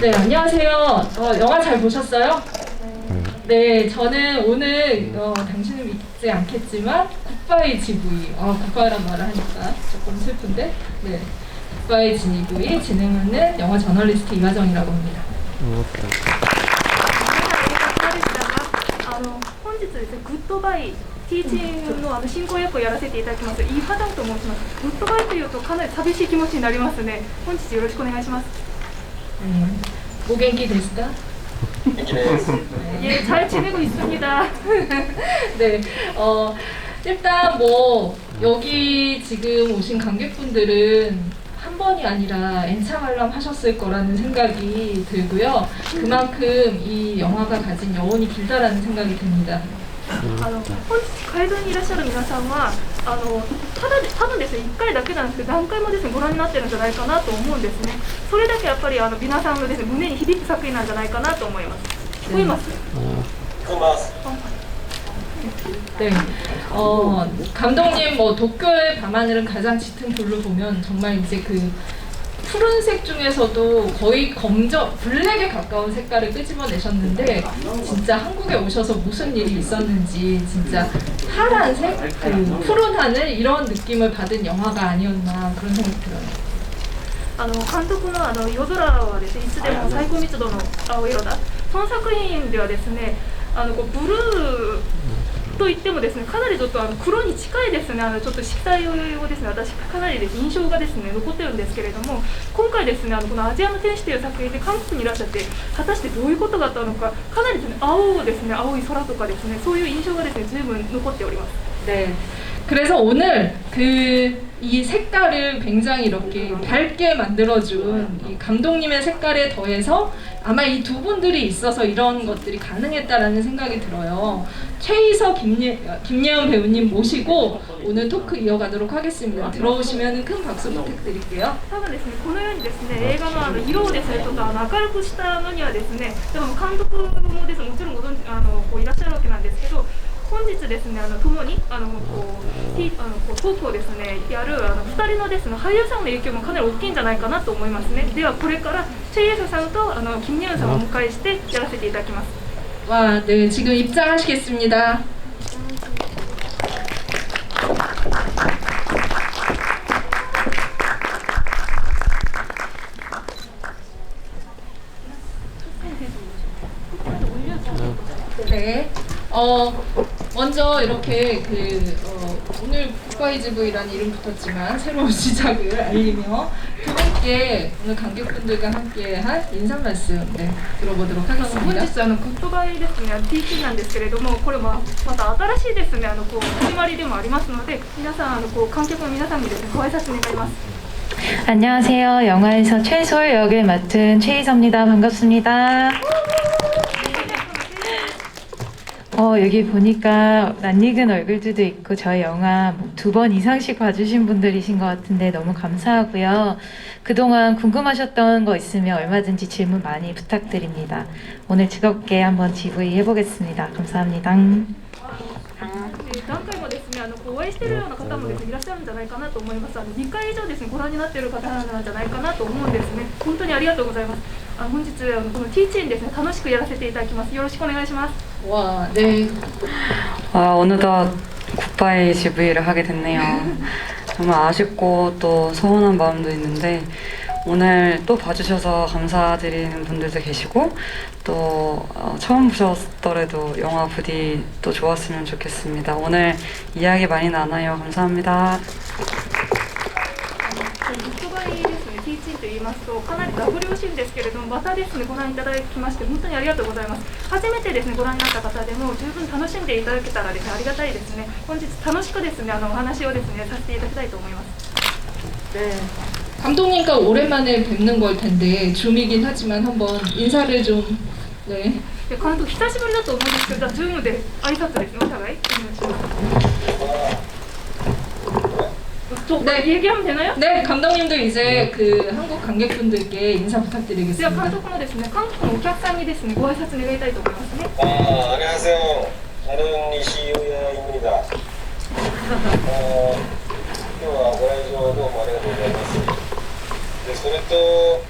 네, 안녕하세요. 영화 잘 보셨어요? 네, 저는 오늘 당신은 믿지 않겠지만 굿바이 GV, 굿바이란 말을 하니까 조금 슬픈데, 네, 굿바이 GV 진행하는 영화 저널리스트 이화정이라고 합니다. 本日ですね、グッドバイティーチングの進行役をやらせていただきます、イーハダンと申します。グッドバイというとかなり寂しい気持ちになりますね。本日よろしくお願いします。 모갱기 됐을까? 예, 잘 지내고 있습니다. 네, 일단 뭐 여기 지금 오신 관객분들은 한 번이 아니라 N차관람 하셨을 거라는 생각이 들고요. 그만큼 이 영화가 가진 여운이 길다라는 생각이 듭니다. 本日会場にいらっしゃる皆さんはただ多分ですね、1回だけなんですけど何回もですねご覧になってるんじゃないかなと思うんですね。それだけやっぱり皆さんのですね胸に響く作品なんじゃないかなと思います。聞こえます？ 네, 감독님 뭐 도쿄의 밤하늘은 가장 짙은 불로 보면 정말 이제 그 푸른색 중에서도 거의 검정, 블랙에 가까운 색깔을 끄집어내셨는데 진짜 한국에 오셔서 무슨 일이 있었는지 진짜 파란색, 그 푸른 하늘 이런 느낌을 받은 영화가 아니었나 그런 생각이 들어요. 監督の夜空はですね、いつでも最高密度の青色だ。その作品ではですね、こうブルーといってもですね、かなりちょっと黒に近いですね、ちょっと色彩をですね、私かなりです、印象がですね残ってるんですけれども、今回ですね、このアジアの天使という作品で韓国にいらっしゃって果たしてどういうことがあったのか、かなりですね青ですね、青い空とかですね、そういう印象がですね十分残っております。 네. 그래서 오늘 이 색깔을 굉장히 이렇게 밝게 만들어준 이 감독님의 색깔에 더해서 아마 이 두 분들이 있어서 이런 것들이 가능했다라는 생각이 들어요. 최이서 김예은 배우님 모시고 오늘 토크 이어가도록 하겠습니다. 들어오시면 큰 박수 부탁드릴게요. 多分ですね、このようにですね、映画の色をですね、ちょっと明るくしたのにはですね、でも監督もですね、もちろんご存知こういらっしゃるわけなんですけど、本日ですね、共にトークをですねやる2人のですね俳優さんの影響もかなり大きいんじゃないかなと思いますね。ではこれからチェイエソさんと金예은さんをお迎えしてやらせていただきます。 와, 네, 지금 입장하시겠습니다. 네. 먼저 이렇게 오늘 굿바이 GV라는 이름 붙었지만 새로운 시작을 알리며 두 분께 오늘 관객분들과 함께한 인사 말씀 들어보도록 本 하겠습니다. 日グッドバイですね、TT なんですけれども、これはまた新しいですね始まりでもありますので、皆さん観客の皆さんにですねご挨拶願います。 안녕하세요. 영화에서 최솔 역을 맡은 최이서입니다. 반갑습니다. 여기 보니까 낯익은 얼굴들도 있고 저희 영화 2번 이상씩 봐주신 분들이신 것 같은데 너무 감사하고요. 그동안 궁금하셨던 거 있으면 얼마든지 질문 많이 부탁드립니다. 오늘 즐겁게 한번 GV 해보겠습니다. 감사합니다. 何回もですねお会いしているような方もですねいらっしゃるんじゃないかなと思います。2回以上ですねご覧になっている方なんじゃないかなと思うんですね。本当にありがとうございます。本日このティーチンですね楽しくやらせていただきます。よろしくお願いします。 와, 네. 어느덧 굿바이 GV를 하게 됐네요. 정말 아쉽고 또 서운한 마음도 있는데 오늘 또 봐주셔서 감사드리는 분들도 계시고 또 처음 보셨더라도 영화 부디 또 좋았으면 좋겠습니다. 오늘 이야기 많이 나눠요. 감사합니다. グッドバイですね、ティーチンと言いますとかなり名残惜しいんですけれども、またですねご覧いただきまして本当にありがとうございます。初めてですねご覧になった方でも十分楽しんでいただけたらですねありがたいですね。本日楽しくですねお話をですねさせていただきたいと思います。 네. 감독님과 오랜만에 뵙는 걸 텐데 줌이긴 하지만 한번 인사를 좀. 네. 監督久しぶりだと思うんですけど、じゃあズームで挨拶ですねお互い。 네. 얘기하면 되나요? 네, 감독님도 이제 그 한국 관객분들께 인사 では 부탁드리겠습니다. 監督もですね韓国のお客さんにですねご挨拶願いたいと思いますね。 안녕하세요. 今日はご来場どうもありがとうございます。でそれと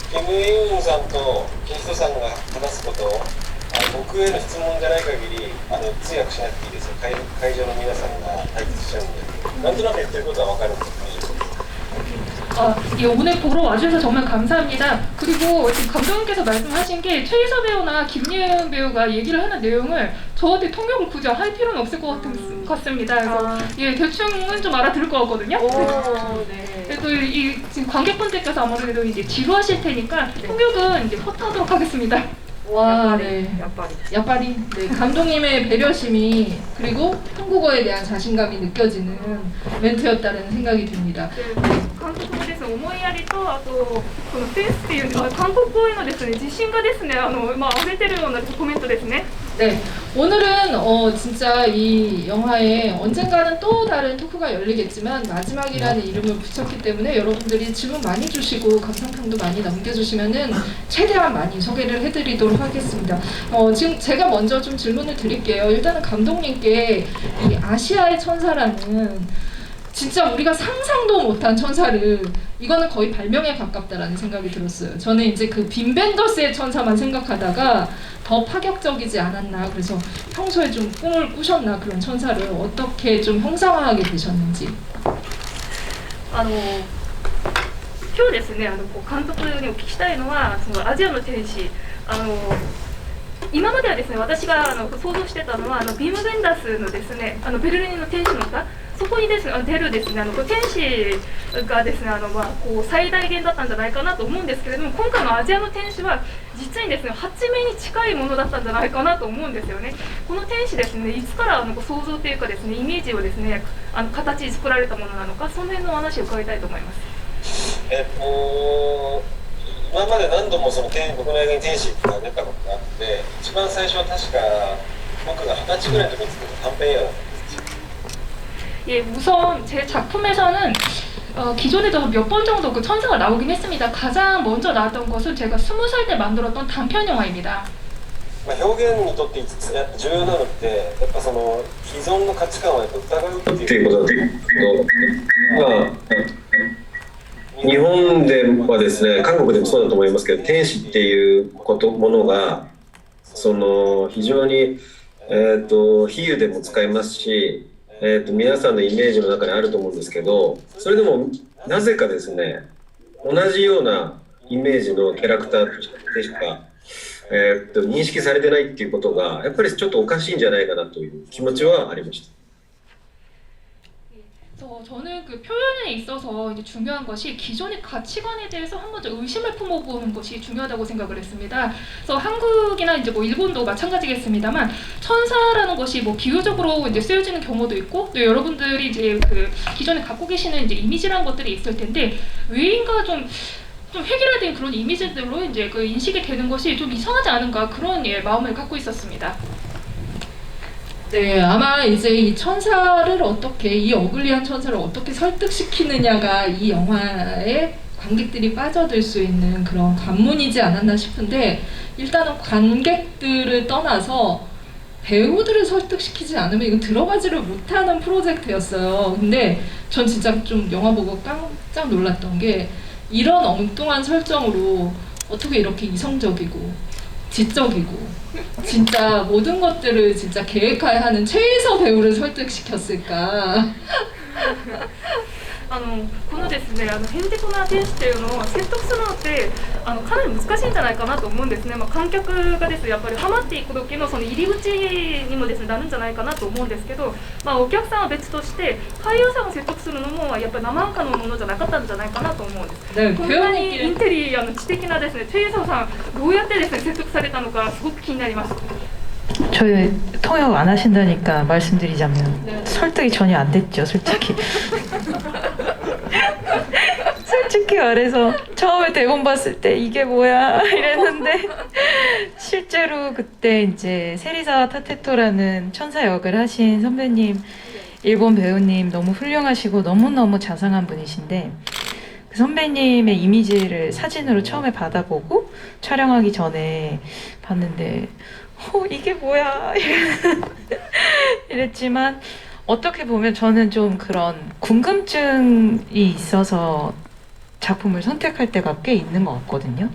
キム・イウンさんとキリストさんが話すことを僕への質問じゃない限り通訳しなくていいですよ。会場の皆さんが対決しちゃうんで、なんとなく言ってることは分かるんですよ。 예, 오늘 보러 와주셔서 정말 감사합니다. 그리고 지금 감독님께서 말씀하신 게 최희서 배우나 김예은 배우가 얘기를 하는 내용을 저한테 통역을 굳이 할 필요는 없을 것 같습니다. 그래서 예, 대충은 좀 알아들을 것 같거든요. 네. 그래도 이 지금 관객분들께서 아무래도 이제 지루하실 테니까 통역은 이제 허투하도록 하겠습니다. 와, 네. 야빠리. 네, 감독님의 배려심이 그리고 한국어에 대한 자신감이 느껴지는 멘트였다는 생각이 듭니다. 監督もですね、思いやりとあとこのセンスっていう韓国語へのですね自信がですね溢れてるようなコメントですね。 네, 오늘은 진짜 이 영화에 언젠가는 또 다른 토크가 열리겠지만 마지막이라는 이름을 붙였기 때문에 여러분들이 질문 많이 주시고 감상평도 많이 남겨주시면은 최대한 많이 소개를 해드리도록 하겠습니다. 지금 제가 먼저 좀 질문을 드릴게요. 일단은 감독님께 이 아시아의 천사라는 진짜 우리가 상상도 못한 천사를 이거는 거의 발명에 가깝다라는 생각이 들었어요. 저는 이제 그 빈 벤더스의 천사만 생각하다가 더 파격적이지 않았나. 그래서 평소에 좀 꿈을 꾸셨나 그런 천사를 어떻게 좀 형상화하게 되셨는지. 今日ですね監督にお聞きしたいのはそのアジアの天使今まではですね私が想像してたのはビーム・ベンダースのですねベルリンの天使の歌そこにですね出るですね天使がですねこう最大限だったんじゃないかなと思うんですけれども今回のアジアの天使は実にですね八面に近いものだったんじゃないかなと思うんですよね。この天使ですねいつから想像というかですねイメージをですね形作られたものなのかその辺のお話を伺いたいと思います。今まで何度も僕の映画に天使が出たことがあって一番最初は確か僕が20歳ぐらいの時に作った短編映画だったんですよ。 예, 우선 제 작품에서는 기존에도 몇 번 정도 그 천사가 나오긴 했습니다. 가장 먼저 나왔던 것은 제가 20살 때 만들었던 단편 영화입니다. 表現にとって重要なのってやっぱその既存の価値観をやっぱ疑うっていうことだと思うんですけど、日本ではですね韓国でもそうだと思いますけど天使っていうものがその非常に比喩でも使いますし。皆さんのイメージの中にあると思うんですけどそれでもなぜかですね同じようなイメージのキャラクターでしか、認識されてないっていうことがやっぱりちょっとおかしいんじゃないかなという気持ちはありました。 저는 그 표현에 있어서 이제 중요한 것이 기존의 가치관에 대해서 한 번 더 의심을 품어보는 것이 중요하다고 생각을 했습니다. 그래서 한국이나 이제 뭐 일본도 마찬가지겠습니다만 천사라는 것이 뭐 비유적으로 이제 쓰여지는 경우도 있고 또 여러분들이 이제 그 기존에 갖고 계시는 이제 이미지라는 것들이 있을 텐데 왜인가 좀 획일화된 그런 이미지들로 이제 그 인식이 되는 것이 좀 이상하지 않은가 그런 마음을 갖고 있었습니다. 네, 아마 이제 이 천사를 어떻게 이 어글리한 천사를 어떻게 설득시키느냐가 이 영화에 관객들이 빠져들 수 있는 그런 관문이지 않았나 싶은데 일단은 관객들을 떠나서 배우들을 설득시키지 않으면 이건 들어가지를 못하는 프로젝트였어요. 근데 전 진짜 좀 영화 보고 깜짝 놀랐던 게 이런 엉뚱한 설정으로 어떻게 이렇게 이성적이고 지적이고 진짜 모든 것들을 진짜 계획하에 하는 최희서 배우를 설득시켰을까. このですねヘンテコな天使っていうのを説得するのってかなり難しいんじゃないかなと思うんですね。観客がですねやっぱりハマっていく時のその入り口にもですねなるんじゃないかなと思うんですけど、お客さんは別として俳優さんを説得するのもやっぱり生半可なものじゃなかったんじゃないかなと思うんです。ね、こんなにインテリ知的なですねチェイソーさんどうやってですね説得されたのかすごく気になります。 저희 통역 안 하신다니까 말씀드리자면 설득이 전혀 안 됐죠, 솔직히. 솔직히 말해서 처음에 대본 봤을 때 이게 뭐야 이랬는데 실제로 그때 이제 세리사 타테토라는 천사 역을 하신 선배님, 일본 배우님 너무 훌륭하시고 너무너무 자상한 분이신데 그 선배님의 이미지를 사진으로 처음에 받아보고 촬영하기 전에 봤는데 이게 뭐야 이랬지만 어떻게 보면 저는 좀 그런 궁금증이 있어서 작품을 선택할 때가 꽤 있는 것 같거든요.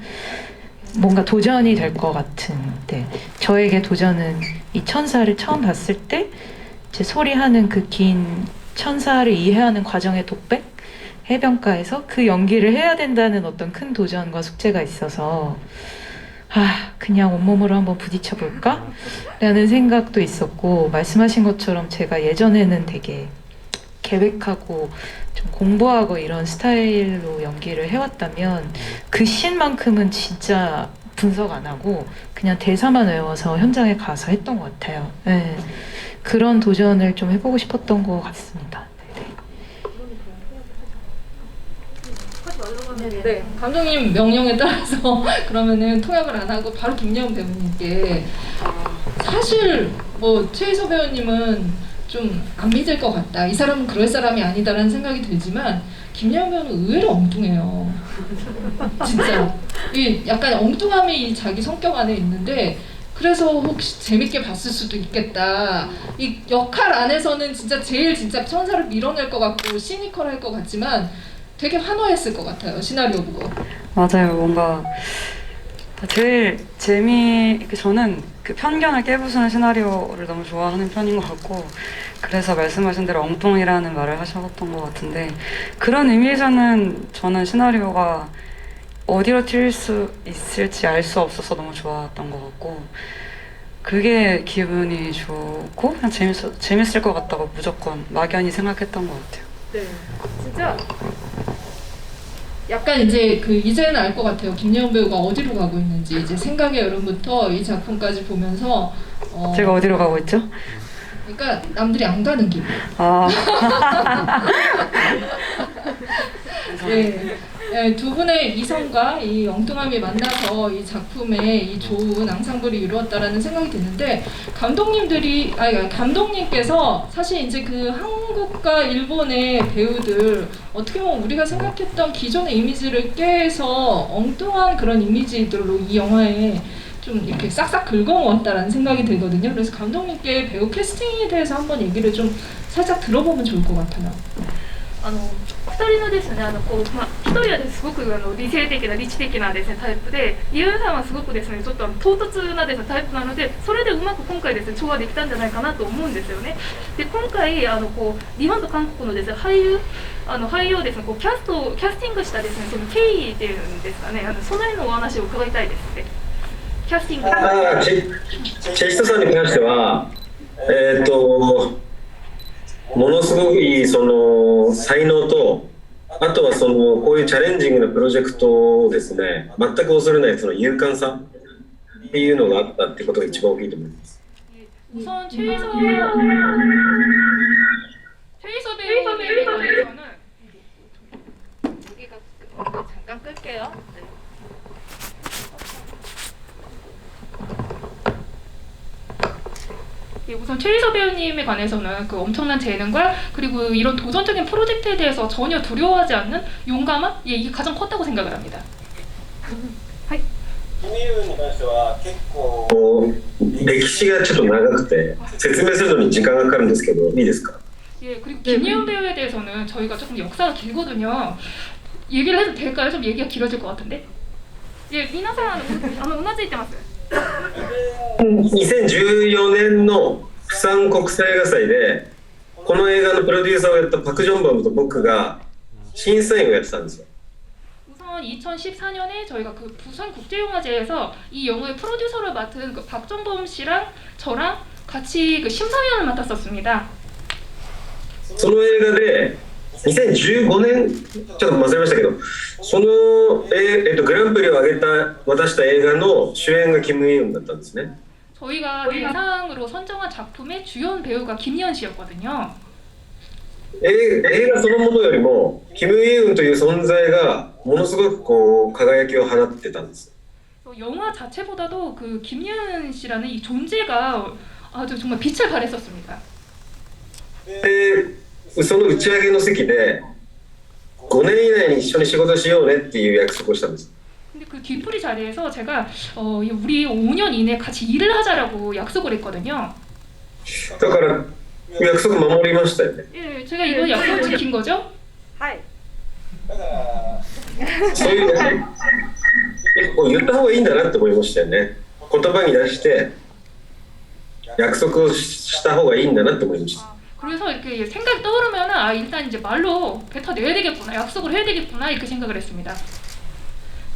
뭔가 도전이 될 것 같은. 네. 저에게 도전은 이 천사를 처음 봤을 때 제 소리하는 그 긴 천사를 이해하는 과정의 독백? 해변가에서 그 연기를 해야 된다는 어떤 큰 도전과 숙제가 있어서 그냥 온몸으로 한번 부딪혀 볼까? 라는 생각도 있었고, 말씀하신 것처럼 제가 예전에는 되게 계획하고 좀 공부하고 이런 스타일로 연기를 해왔다면 그 씬만큼은 진짜 분석 안 하고 그냥 대사만 외워서 현장에 가서 했던 것 같아요. 네. 그런 도전을 좀 해보고 싶었던 것 같습니다. 네, 감독님 명령에 따라서 그러면은 통역을 안 하고 바로 김여운 배우님께 사실 뭐 최희서 배우님은 좀 안 믿을 것 같다. 이 사람은 그럴 사람이 아니다라는 생각이 들지만 김여운 배우는 의외로 엉뚱해요. 진짜 이 약간 엉뚱함이 이 자기 성격 안에 있는데 그래서 혹시 재밌게 봤을 수도 있겠다. 이 역할 안에서는 진짜 진짜 천사를 밀어낼 것 같고 시니컬할 것 같지만 되게 환호했을 것 같아요. 시나리오 보고. 맞아요. 뭔가 제일 저는 그 편견을 깨부수는 시나리오를 너무 좋아하는 편인 것 같고, 그래서 말씀하신 대로 엉뚱이라는 말을 하셨던 것 같은데, 그런 의미에서는 저는 시나리오가 어디로 튈 수 있을지 알 수 없어서 너무 좋았던 것 같고, 그게 기분이 좋고 그냥 재밌을 것 같다고 무조건 막연히 생각했던 것 같아요. 네, 진짜 약간 이제 이제는 알 것 같아요. 김여운 배우가 어디로 가고 있는지. 이제 생각의 여름부터 이 작품까지 보면서 제가 어디로 가고 있죠? 그러니까 남들이 안 가는 길. 네. 네, 두 분의 이성과 이 엉뚱함이 만나서 이 작품의 이 좋은 앙상블이 이루었다라는 생각이 드는데 감독님께서 사실 이제 그 한국과 일본의 배우들 어떻게 보면 우리가 생각했던 기존의 이미지를 깨서 엉뚱한 그런 이미지들로 이 영화에 좀 이렇게 싹싹 긁어모았다라는 생각이 들거든요. 그래서 감독님께 배우 캐스팅에 대해서 한번 얘기를 좀 살짝 들어보면 좋을 것 같아요. 2人のですね、1人はですごく理性的な理知的なですねタイプで、ユンさんはすごくですねちょっと唐突なですねタイプなので、それでうまく今回ですね調和できたんじゃないかなと思うんですよね。で今回日本と韓国のですね俳優をですねキャスティングしたですねその経緯っていうんですかね、その辺のお話を伺いたいですね。キャスティング。チェイストさんに関してはものすごいその才能と、あとはこういうチャレンジングなプロジェクトをですね、全く恐れないその勇敢さっていうのがあったってことが一番大きいと思います。 우선 최희서 배우에 대해서는 여기가 잠깐 끌게요. 네. 우선 최희서 배우님에 관해서는 그 엄청난 재능과 그리고 이런 도전적인 프로젝트에 대해서 전혀 두려워하지 않는 용감함? 이게 가장 컸다고 생각을 합니다. キム・イウンに関しては結構歴史がちょっと長くて説明するのに時間がかかるんですけどいいですか? 예, 그리고 김예은 배우에 대해서는 저희가 조금 역사가 길거든요. 얘기를 해도 될까요? 좀 얘기가 길어질 것 같은데. 예, 皆さんうなずいてます。 2014年の釜山国際映画祭でこの映画のプロデューサーをやったパク・ジョンバムと僕が審査員をやってたんですよ。 우선 2014년에 저희가 그 부산 국제영화제에서 이 영화의 프로듀서를 맡은 그 박정범 씨랑 저랑 같이 그 심사위원을 맡았었습니다. その映画で2015年ちょっと忘れましたけど、そのグランプリを渡した映画の主演がキム・イウンだったんですね。 저희가 대상으로 선정한 작품의 주연 배우가 김예은 씨였거든요. 映画そのものよりもキム・イウンという存在がものすごくこう輝きを放ってたんです。 영화 자체보다도 그 김예은 씨라는 이 존재가 아주 정말 빛을 발했었습니다. でその打ち上げの席で5年以内に一緒に仕事しようねっていう約束をしたんです。 근데 그 뒤풀이 자리에서 제가 우리 5년 이내 같이 일을 하자라고 약속을 했거든요. だから約束守りましたよね。 예, 제가 이번 약속을 지킨 거죠? はい。そういうね、こう言った方がいいんだなって思いましたよね。言葉に出して約束をした方がいいんだなって思いました。 그래서 이렇게 생각이 떠오르면은 아 일단 이제 말로 뱉어내야 되겠구나, 약속을 해야 되겠구나 이렇게 생각을 했습니다.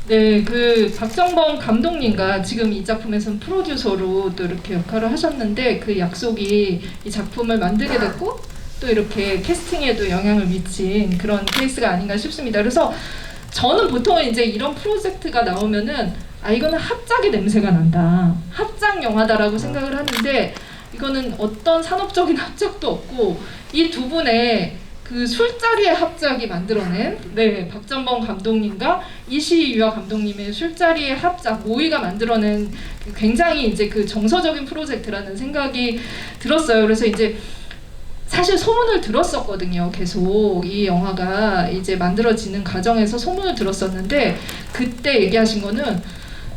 네, 그 박정범 감독님과 지금 이 작품에서는 프로듀서로 또 이렇게 역할을 하셨는데 그 약속이 이 작품을 만들게 됐고 또 이렇게 캐스팅에도 영향을 미친 그런 케이스가 아닌가 싶습니다. 그래서 저는 보통 이제 이런 프로젝트가 나오면은 아 이거는 합작의 냄새가 난다, 합작 영화다라고 생각을 하는데 이거는 어떤 산업적인 합작도 없고 이 두 분의 그 술자리의 합작이 만들어낸 네 박정범 감독님과 이시유아 감독님의 술자리의 합작 모의가 만들어낸 굉장히 이제 그 정서적인 프로젝트라는 생각이 들었어요. 그래서 이제 사실 소문을 들었었거든요. 계속 이 영화가 이제 만들어지는 과정에서 소문을 들었었는데 그때 얘기하신 거는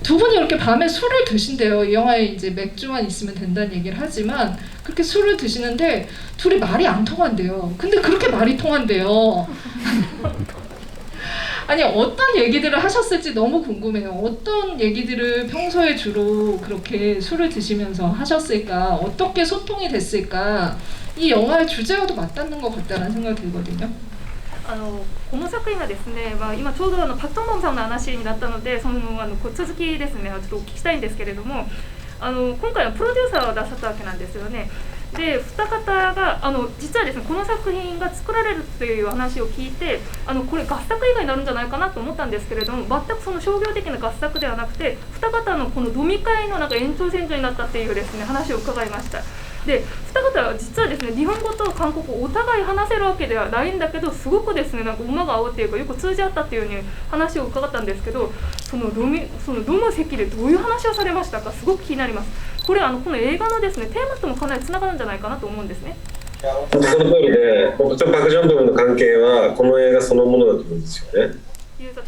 두 분이 이렇게 밤에 술을 드신대요. 이 영화에 이제 맥주만 있으면 된다는 얘기를 하지만 그렇게 술을 드시는데 둘이 말이 안 통한대요. 근데 그렇게 말이 통한대요. 아니 어떤 얘기들을 하셨을지 너무 궁금해요. 어떤 얘기들을 평소에 주로 그렇게 술을 드시면서 하셨을까? 어떻게 소통이 됐을까? 이 영화의 주제와도 맞닿는 것 같다는 생각이 들거든요. この作品がですね、今ちょうどパク・トンボンさんの話になったので、その続きですね、ちょっとお聞きしたいんですけれども、今回はプロデューサーを出さったわけなんですよね。で、二方が実はですね、この作品が作られるという話を聞いて、これ合作映画になるんじゃないかなと思ったんですけれども、全くその商業的な合作ではなくて、二方のこの飲み会の延長線上になったっていうですね話を伺いました。で、二方は実はですね、日本語と韓国語お互い話せるわけではないんだけど、すごくですね、馬が合うっていうかよく通じ合ったっていうように話を伺ったんですけど、その飲む席でどういう話をされましたか、すごく気になります。これこの映画のですねテーマともかなりつながるんじゃないかなと思うんですね。その通りで、僕とパク・ジョンボムの関係はこの映画そのものだと思うんですよね。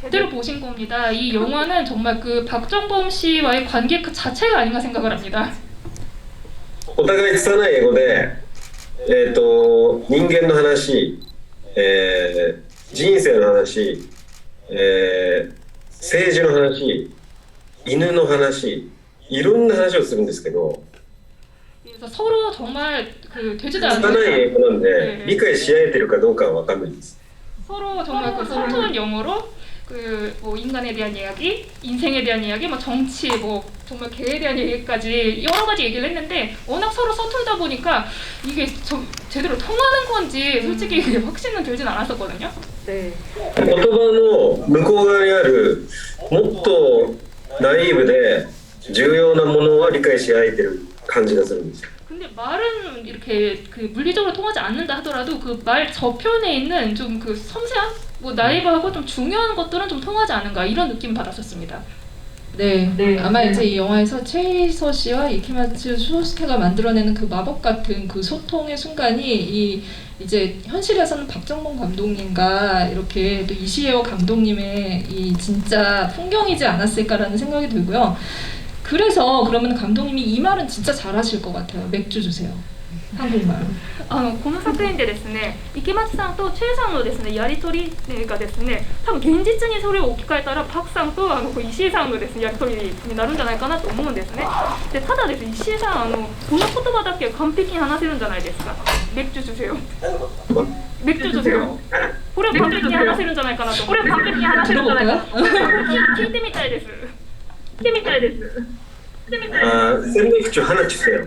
제대로 보신 겁니다. 이 영화는 정말 그 박정범 씨와의 관계 그 자체가 아닌가 생각을 합니다. お互い拙い英語で、人間の話、人生の話、政治の話、犬の話、いろんな話をするんですけど、 그래서 서로 정말 그 되지도 拙い 않는 英語なんで理解し合えてるかどうかは分かんないです。 서로 정말 그 서투른 영어로 그 뭐 인간에 대한 이야기, 인생에 대한 이야기, 뭐 정치, 뭐 정말 개에 대한 얘기까지 여러 가지 얘기를 했는데 워낙 서로 서툴다 보니까 이게 제대로 통하는 건지 솔직히 그게 확신은 들진 않았었거든요. 네. 言葉の向こう側にあるもっとナイーブで重要なものは理解し合えてる感じがするんですよ。 근데 말은 이렇게 그 물리적으로 통하지 않는다 하더라도 그 말 저편에 있는 좀 그 섬세한 뭐 나이브하고 좀 중요한 것들은 좀 통하지 않은가 이런 느낌 받았었습니다. 네, 아마 이제 이 영화에서 최희서 씨와 이키마츠 수소스케가 만들어내는 그 마법 같은 그 소통의 순간이 이제 현실에서는 박정범 감독님과 이렇게 또 이시에오 감독님의 이 진짜 풍경이지 않았을까라는 생각이 들고요. 그래서 그러면 감독님이 이 말은 진짜 잘하실 것 같아요. 맥주 주세요. 한국말. この作品でですね、池松さんとチェイさんのですねやり取りがですね、多分現実にそれを置き換えたらパクさんと石井さんのですねやり取りになるんじゃないかなと思うんですね。で、ただですね、石井さんこの言葉だけ完璧に話せるんじゃないですか。맥주 주세요。맥주 주세요。これを完璧に話せるんじゃないかなと思って。これを完璧に話せるんじゃないかな。聞いてみたいです。聞いてみたいです。 샌드위치 하나 주세요.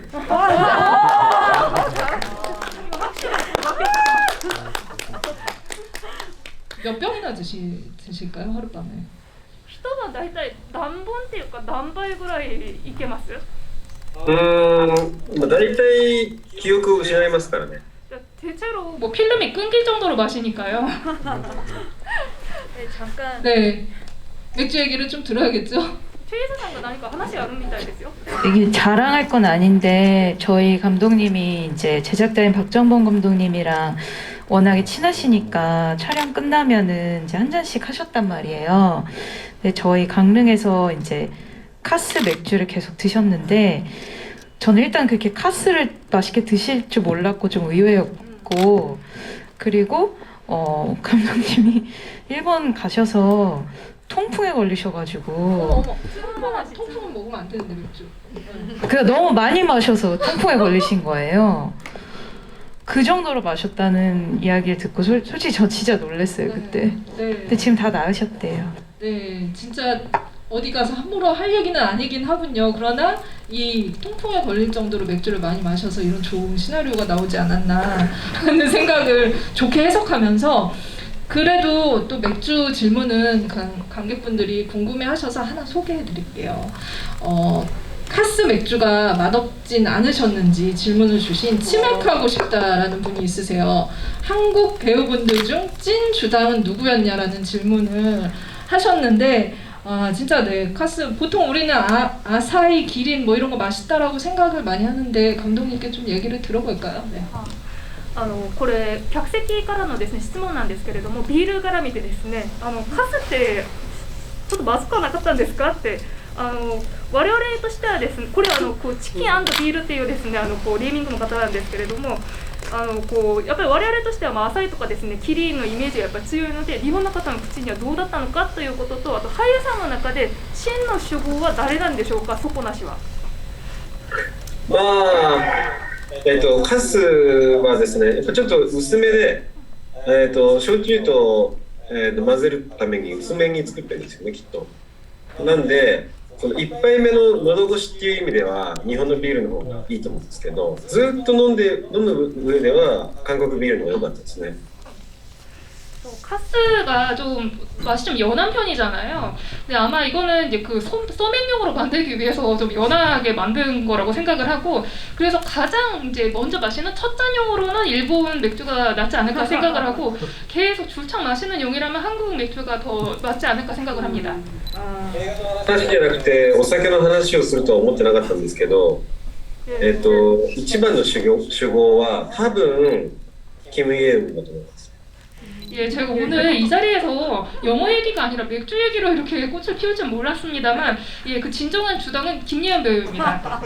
몇 병이나 드실까요 하룻밤에? 一晩だいたい何本っていうか何杯ぐらいいけます？だいたい記憶を失いますからね. 대체로 뭐 필름이 끊길 정도로 마시니까요. 네, 잠깐. 네, 맥주 얘기를 좀 들어야겠죠. 최희서 씨가 나니까 하나씩 아는 미타이데스요. 이게 자랑할 건 아닌데 저희 감독님이 이제 제작자인 박정범 감독님이랑 워낙에 친하시니까 촬영 끝나면은 이제 한 잔씩 하셨단 말이에요. 근데 저희 강릉에서 이제 카스 맥주를 계속 드셨는데 저는 일단 그렇게 카스를 맛있게 드실 줄 몰랐고 좀 의외였고, 그리고 감독님이 일본 가셔서 통풍에 걸리셔가지고 어머, 통풍은 먹으면 안 되는데 맥주. 그러니까 너무 많이 마셔서 통풍에 걸리신 거예요. 그 정도로 마셨다는 이야기를 듣고 솔직히 저 진짜 놀랐어요 그때. 네. 근데 지금 다 나으셨대요. 네, 진짜 어디 가서 함부로 할 얘기는 아니긴 하군요. 그러나 이 통풍에 걸릴 정도로 맥주를 많이 마셔서 이런 좋은 시나리오가 나오지 않았나 하는 생각을 좋게 해석하면서, 그래도 또 맥주 질문은 관객분들이 궁금해하셔서 하나 소개해드릴게요. 카스 맥주가 맛없진 않으셨는지 질문을 주신 치맥하고 싶다라는 분이 있으세요. 한국 배우분들 중 찐 주당은 누구였냐라는 질문을 하셨는데, 진짜 네, 카스 보통 우리는 아사히, 기린 뭐 이런 거 맛있다라고 생각을 많이 하는데 감독님께 좀 얘기를 들어볼까요? 네. これ客席からのですね質問なんですけれども、ビール絡みでですね、カスってちょっとまずくはなかったんですかって、我々としてはですね、これこうチキン&ビールっていうですねこうネーミングの方なんですけれども、こうやっぱり我々としてはアサリとかですねキリンのイメージがやっぱり強いので、日本の方の口にはどうだったのかということと、あと俳優さんの中で真の主語は誰なんでしょうか、底なしは。まあカスはですね、やっぱちょっと薄めで、焼酎と、混ぜるために薄めに作ってるんですよね、きっと。なんで、その1杯目の喉越しっていう意味では日本のビールの方がいいと思うんですけど、ずっと飲む上では韓国ビールの方が良かったですね。 카스가 좀 맛이 좀 연한 편이잖아요. 근데 아마 이거는 이제 그 서맹용으로 만들기 위해서 좀 연하게 만든 거라고 생각을 하고, 그래서 가장 이제 먼저 마시는 첫 잔용으로는 일본 맥주가 낫지 않을까 생각을 하고, 계속 줄창 마시는 용이라면 한국 맥주가 더 맞지 않을까 생각을 합니다. 話じゃなくてお酒の話をするとは思ってなかったんですけど、一番の主語は多分キム・イエウンだと思います。 예, 제가 오늘 이 자리에서 영어 얘기가 아니라 맥주 얘기로 이렇게 꽃을 피울 줄 몰랐습니다만, 예, 그 진정한 주당은 김예은 배우입니다.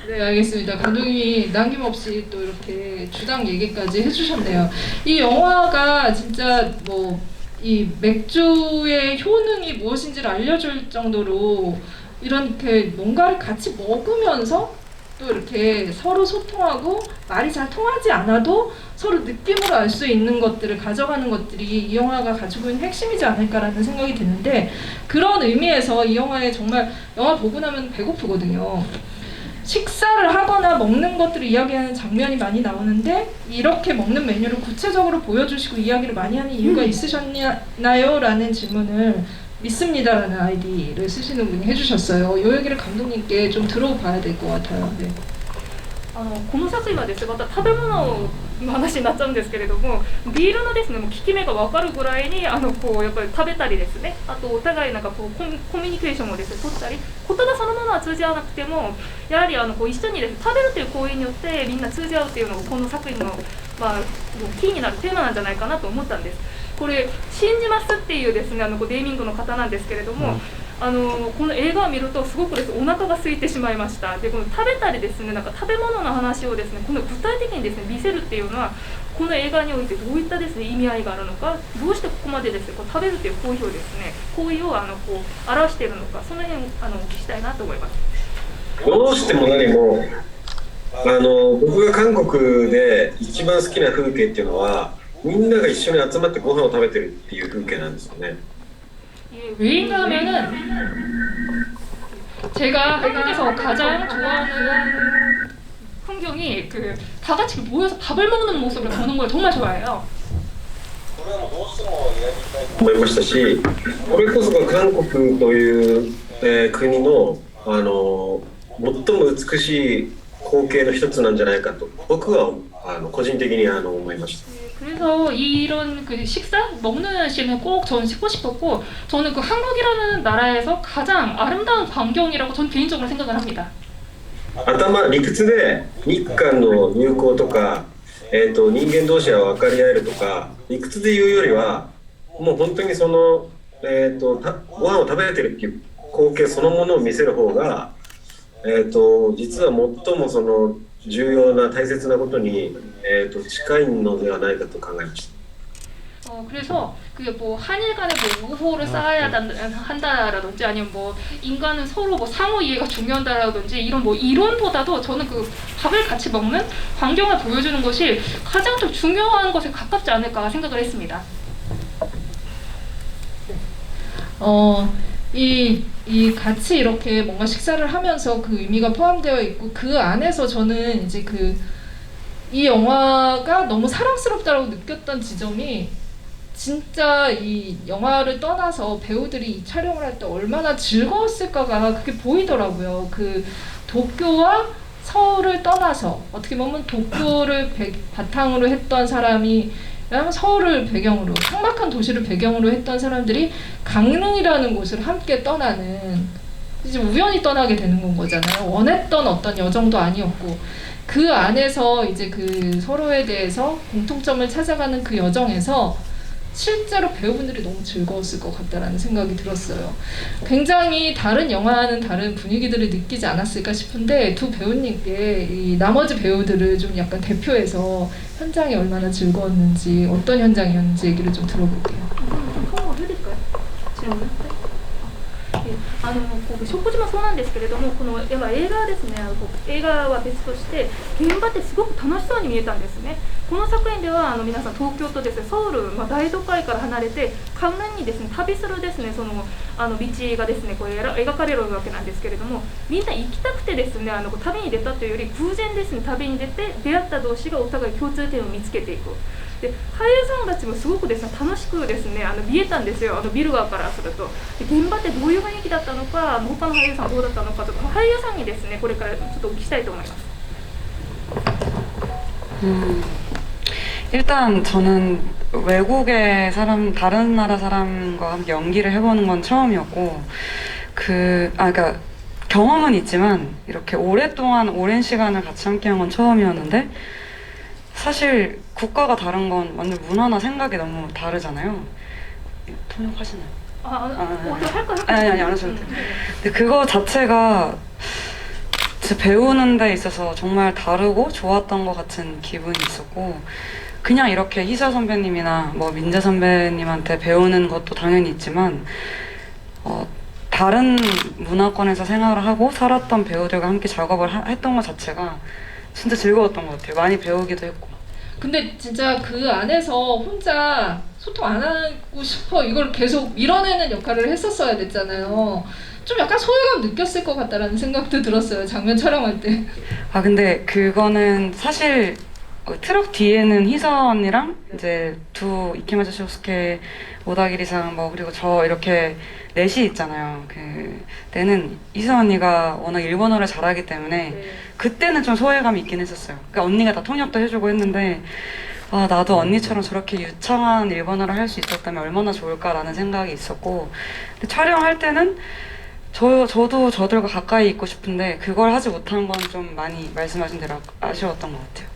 네, 알겠습니다. 감독님이 남김없이 또 이렇게 주당 얘기까지 해주셨네요. 이 영화가 진짜 뭐 이 맥주의 효능이 무엇인지를 알려줄 정도로 이렇게 뭔가를 같이 먹으면서 또 이렇게 서로 소통하고 말이 잘 통하지 않아도 서로 느낌으로 알 수 있는 것들을 가져가는 것들이 이 영화가 가지고 있는 핵심이지 않을까라는 생각이 드는데, 그런 의미에서 이 영화에 정말 영화 보고 나면 배고프거든요. 식사를 하거나 먹는 것들을 이야기하는 장면이 많이 나오는데, 이렇게 먹는 메뉴를 구체적으로 보여주시고 이야기를 많이 하는 이유가 있으셨나요? 라는 질문을 믿습니다라는 아이디를 쓰시는 분이 해주셨어요. 이 얘기를 감독님께 좀 들어봐야 될 것 같아요. 네. この作品はですね、また食べ物の話になっちゃうんですけれども、ビールのですね、もう効き目が分かるぐらいにこうやっぱり食べたりですね、あとお互いなんかこうコミュニケーションをですね取ったり、言葉そのものは通じ合わなくても、やはりこう一緒にですね食べるという行為によってみんな通じ合うっていうのがこの作品のまあキーになるテーマなんじゃないかなと思ったんです。これ信じますっていうですねこうネーミングの方なんですけれども。この映画を見るとすごくですお腹が空いてしまいました。でこの食べたりですね、なんか食べ物の話をですねこの具体的にですね見せるっていうのは、この映画においてどういったですね意味合いがあるのか、どうしてここまでですねこう食べるっていう行為をですねこう表しているのか、その辺お聞きしたいなと思います。どうしても何も僕が韓国で一番好きな風景っていうのは、みんなが一緒に集まってご飯を食べてるっていう風景なんですよね。 왜인가 하면은 제가 한국에서 가장 좋아하는 풍경이 그 다 같이 모여서 밥을 먹는 모습을 보는 걸 정말 좋아해요. 思いましたし、これこそが韓国という、国の最も美しい光景の一つなんじゃないかと僕は個人的に思いました。 그래서 이런 그 식사 먹는 씬을 꼭 저는 찍고 싶었고, 저는 그 한국이라는 나라에서 가장 아름다운 광경이라고 저는 개인적으로 생각을 합니다. 理屈で日韓の友好とか、人間同士は分かり合えるとか理屈で言うよりは、もう本当にその、ご飯を食べてるっていう光景そのものを見せる方が、実は最もその重要な大切なことに、近いのではないかと考えました。 그래서 그게 뭐 한일 간에 뭐 우호를 쌓아야 한다라든지 아니면 뭐 인간은 서로 뭐 상호 이해가 중요하다라든지 이런 뭐 이론보다도 저는 그 밥을 같이 먹는 광경을 보여주는 것이 가장 좀 중요한 것에 가깝지 않을까 생각을 했습니다. 이 같이 이렇게 뭔가 식사를 하면서 그 의미가 포함되어 있고 그 안에서 저는 이제 이 영화가 너무 사랑스럽다고 느꼈던 지점이 진짜 이 영화를 떠나서 배우들이 이 촬영을 할 때 얼마나 즐거웠을까가 그게 보이더라고요. 그 도쿄와 서울을 떠나서 어떻게 보면 도쿄를 바탕으로 했던 사람이 서울을 배경으로 삭막한 도시를 배경으로 했던 사람들이 강릉이라는 곳을 함께 떠나는 이제 우연히 떠나게 되는 건 거잖아요. 원했던 어떤 여정도 아니었고 그 안에서 이제 그 서로에 대해서 공통점을 찾아가는 그 여정에서 실제로 배우분들이 너무 즐거웠을 것 같다라는 생각이 들었어요. 굉장히 다른 영화와는 다른 분위기들을 느끼지 않았을까 싶은데 두 배우님께 이 나머지 배우들을 좀 약간 대표해서 현장이 얼마나 즐거웠는지 어떤 현장이었는지 얘기를 좀 들어볼게요. 좀 해드릴까요? 질문? 네. こう食事もそうなんですけれども、このやっぱ映画ですね、映画は別として現場ってすごく楽しそうに見えたんですね。この作品では皆さん東京とですね、ソウル、大都会から離れて関連にですね旅するですねその道がですねこう描かれるわけなんですけれども、みんな行きたくてですね旅に出たというより偶然ですね旅に出て出会った同士がお互い共通点を見つけていく。で俳優さんたちもすごくですね楽しくですね見えたんですよ、見る側からすると。で現場ってどういう雰囲気だったのか、他の俳優さんどうだったのかとか、俳優さんにですねこれからちょっとお聞きしたいと思います。 일단 저는 외국의 사람, 다른 나라 사람과 함께 연기를 해보는 건 처음이었고, 그러니까 경험은 있지만 이렇게 오랫동안 오랜 시간을 같이 함께한 건 처음이었는데, 사실 국가가 다른 건 완전 문화나 생각이 너무 다르잖아요. 통역하시나요? 아니 안 하셔도 돼요. 근데 그거 자체가 진짜 배우는 데 있어서 정말 다르고 좋았던 것 같은 기분이 있었고, 그냥 이렇게 희서 선배님이나 뭐 민재 선배님한테 배우는 것도 당연히 있지만 다른 문화권에서 생활을 하고 살았던 배우들과 함께 작업을 했던 것 자체가 진짜 즐거웠던 것 같아요. 많이 배우기도 했고. 근데 진짜 그 안에서 혼자 소통 안 하고 싶어 이걸 계속 밀어내는 역할을 했었어야 됐잖아요. 좀 약간 소외감 느꼈을 것 같다라는 생각도 들었어요. 장면 촬영할 때. 아 근데 그거는 사실 트럭 뒤에는 희서 언니랑 이제 두 이케마츠 쇼스케 오다기리상 뭐 그리고 저 이렇게 넷이 있잖아요. 그때는 희서 언니가 워낙 일본어를 잘하기 때문에 그때는 좀 소외감이 있긴 했었어요. 그러니까 언니가 다 통역도 해주고 했는데 아 나도 언니처럼 저렇게 유창한 일본어를 할 수 있었다면 얼마나 좋을까라는 생각이 있었고, 근데 촬영할 때는 저도 저들과 가까이 있고 싶은데 그걸 하지 못한 건 좀 많이 말씀하신 대로 아쉬웠던 것 같아요.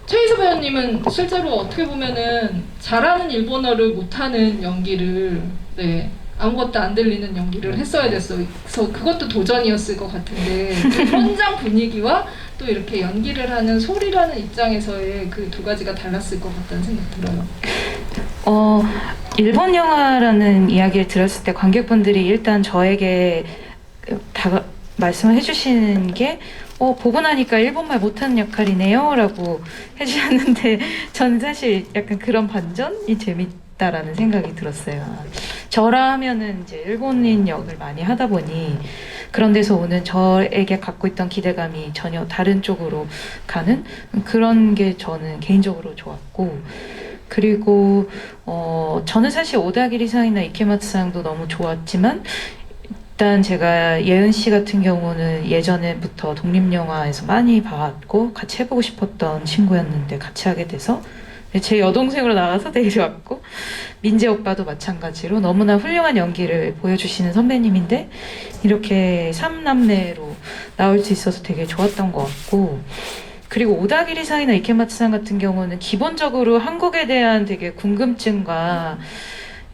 최희서 배우님은 실제로 어떻게 보면은 잘하는 일본어를 못하는 연기를 아무것도 안 들리는 연기를 했어야 됐어요. 그래서 그것도 도전이었을 것 같은데 그 현장 분위기와 또 이렇게 연기를 하는 소리라는 입장에서의 그 두 가지가 달랐을 것 같다는 생각 들어요. 일본 영화라는 이야기를 들었을 때 관객분들이 일단 저에게 다 말씀을 해주시는 게 보고 나니까 일본말 못하는 역할이네요 라고 해주셨는데 저는 사실 약간 그런 반전이 재밌다라는 생각이 들었어요. 저라 하면은 이제 일본인 역을 많이 하다 보니 그런 데서 오는 저에게 갖고 있던 기대감이 전혀 다른 쪽으로 가는 그런 게 저는 개인적으로 좋았고, 그리고 저는 사실 오다기리상이나 이케마츠상도 너무 좋았지만 일단 제가 예은 씨 같은 경우는 예전에부터 독립영화에서 많이 봐왔고 같이 해보고 싶었던 친구였는데 같이 하게 돼서 제 여동생으로 나와서 되게 좋았고, 민재 오빠도 마찬가지로 너무나 훌륭한 연기를 보여주시는 선배님인데 이렇게 3남매로 나올 수 있어서 되게 좋았던 것 같고, 그리고 오다기리상이나 이케마츠상 같은 경우는 기본적으로 한국에 대한 되게 궁금증과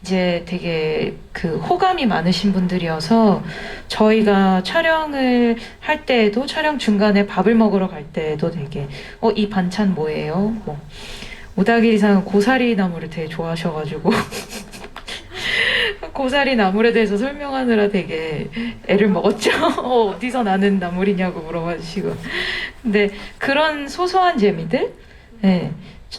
이제 되게 그 호감이 많으신 분들이어서 저희가 촬영을 할 때에도 촬영 중간에 밥을 먹으러 갈 때에도 되게 이 반찬 뭐예요? 뭐 오다기리상 고사리 나물을 되게 좋아하셔가지고 고사리 나물에 대해서 설명하느라 되게 애를 먹었죠. 어디서 나는 나물이냐고 물어봐주시고. 근데 그런 소소한 재미들, 네,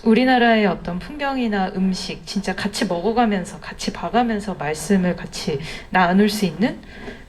우리나라의 어떤 풍경이나 음식 진짜 같이 먹어가면서 같이 봐가면서 말씀을 같이 나눌 수 있는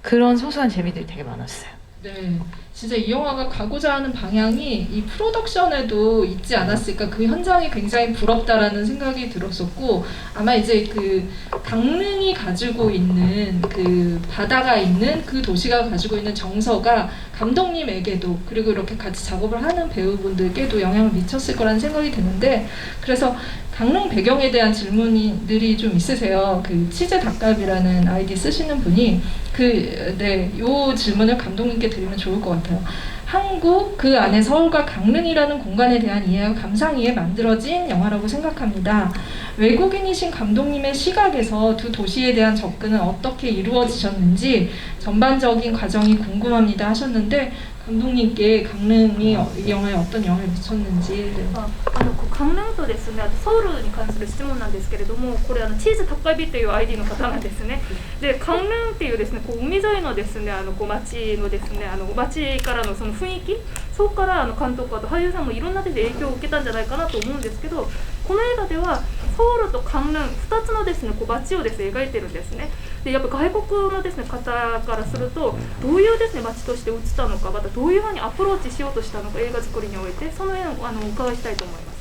그런 소소한 재미들이 되게 많았어요. 네, 진짜 이 영화가 가고자 하는 방향이 이 프로덕션에도 있지 않았을까. 그 현장이 굉장히 부럽다라는 생각이 들었었고, 아마 이제 그 강릉이 가지고 있는 그 바다가 있는 그 도시가 가지고 있는 정서가 감독님에게도, 그리고 이렇게 같이 작업을 하는 배우분들께도 영향을 미쳤을 거라는 생각이 드는데, 그래서 강릉 배경에 대한 질문들이 좀 있으세요. 그 치즈 닭갈비라는 아이디 쓰시는 분이 요 질문을 감독님께 드리면 좋을 것 같아요. 한국 그 안에 서울과 강릉이라는 공간에 대한 이해와 감상이에 만들어진 영화라고 생각합니다. 외국인이신 감독님의 시각에서 두 도시에 대한 접근은 어떻게 이루어지셨는지 전반적인 과정이 궁금합니다 하셨는데, 감독님께 강릉이 이 영화에 어떤 영향을 미쳤는지. 네. 강南とですね、あとソウルに関する質問なんですけれども、これチーズタッカビという ID の方なんですね。で、강릉っていうですね、海沿いのですね、町のですね、町からのその雰囲気、そこから監督あと俳優さんもいろんな手で影響を受けたんじゃないかなと思うんですけど、この映画ではソウルと강릉2つのですね、町をですね描いてるんですね。で、やっぱ外国のですね方からするとどういうですね町として映ったのか、またどういうふうにアプローチしようとしたのか、映画作りにおいてその辺をお伺いしたいと思います。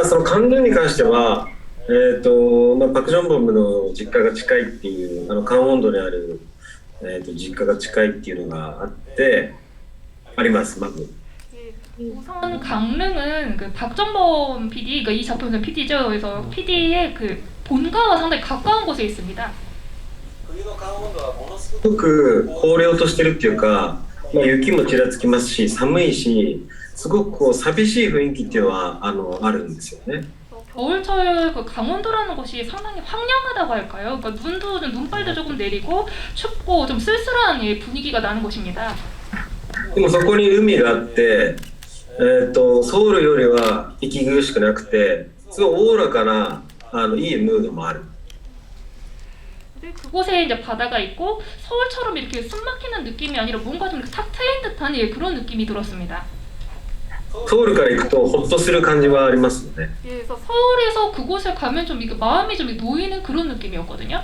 その関連に関しては、パク・ジョンボムの実家が近いっていう、カンウォンドにある、実家が近いっていうのがあってあります。まず 우선 강릉은 그 박정범 PD, 그러니까 이 작품에서 PD죠. 그래서 PD의 그 본가와 상당히 가까운 곳에 있습니다. すごく荒涼としてるっていうか、雪もちらつきますし寒いし、すごく寂しい雰囲気っていうのはあるんですよね。 겨울철 그 강원도라는 곳이 상당히 황량하다고 할까요? 그러니까 눈발도 조금 내리고 춥고 좀 쓸쓸한 분위기가 나는 곳입니다. でもそこに海があって、ソウルよりは息苦しくなくて、すごいおおらかないいムードもある。 그곳에 이제 바다가 있고 서울처럼 이렇게 숨막히는 느낌이 아니라 뭔가 좀 탁 트인 듯한 그런 느낌이 들었습니다. ソウルから行くとホッとする感じはありますよね。 그래서 서울에서 그곳에 가면 좀 이게 마음이 좀 놓이는 그런 느낌이었거든요.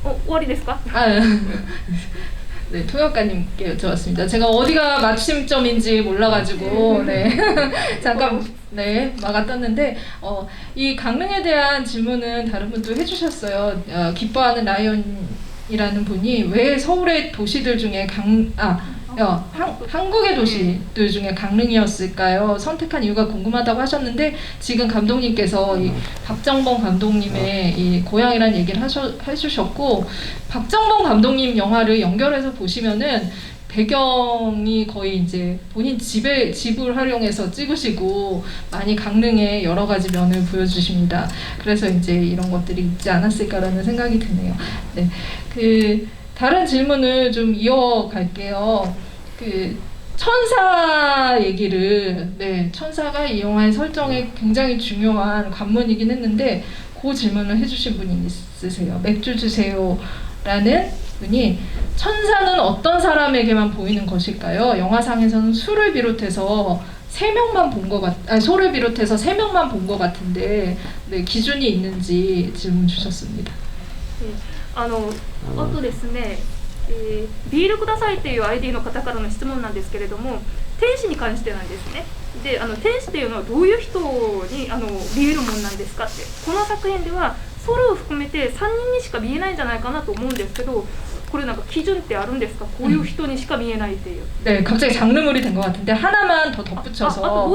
終わりですか? 네, 통역가님께 여쭤봤습니다. 제가 어디가 마침점인지 몰라가지고 네 잠깐 네 막아떴는데 이 강릉에 대한 질문은 다른 분도 해주셨어요. 기뻐하는 라이언이라는 분이 왜 서울의 도시들 중에 한국의 도시들 중에 강릉이었을까요? 선택한 이유가 궁금하다고 하셨는데, 지금 감독님께서 이 박정범 감독님의 이 고향이라는 얘기를 해주셨고, 박정범 감독님 영화를 연결해서 보시면은 배경이 거의 이제 본인 집을 활용해서 찍으시고 많이 강릉의 여러 가지 면을 보여주십니다. 그래서 이제 이런 것들이 있지 않았을까라는 생각이 드네요. 네, 다른 질문을 좀 이어갈게요. 천사 얘기를, 천사가 이 영화의 설정에 굉장히 중요한 관문이긴 했는데, 그 질문을 해주신 분이 있으세요. 맥주 주세요라는 분이, 천사는 어떤 사람에게만 보이는 것일까요? 영화상에서는 소를 비롯해서 3명만 본 것 같은데, 기준이 있는지 질문 주셨습니다. あとですね、ビールくださいという ID の方からの質問なんですけれども、天使に関してなんですね。で、天使というのはどういう人に見えるもんなんですかって、この作品ではソロを含めて3人にしか見えないんじゃないかなと思うんですけど、これなんか基準ってあるんですか? こういう人にしか見えないっていう。 네, 갑자기 장르물이 된 것 같은데 하나만 더 덧붙여서.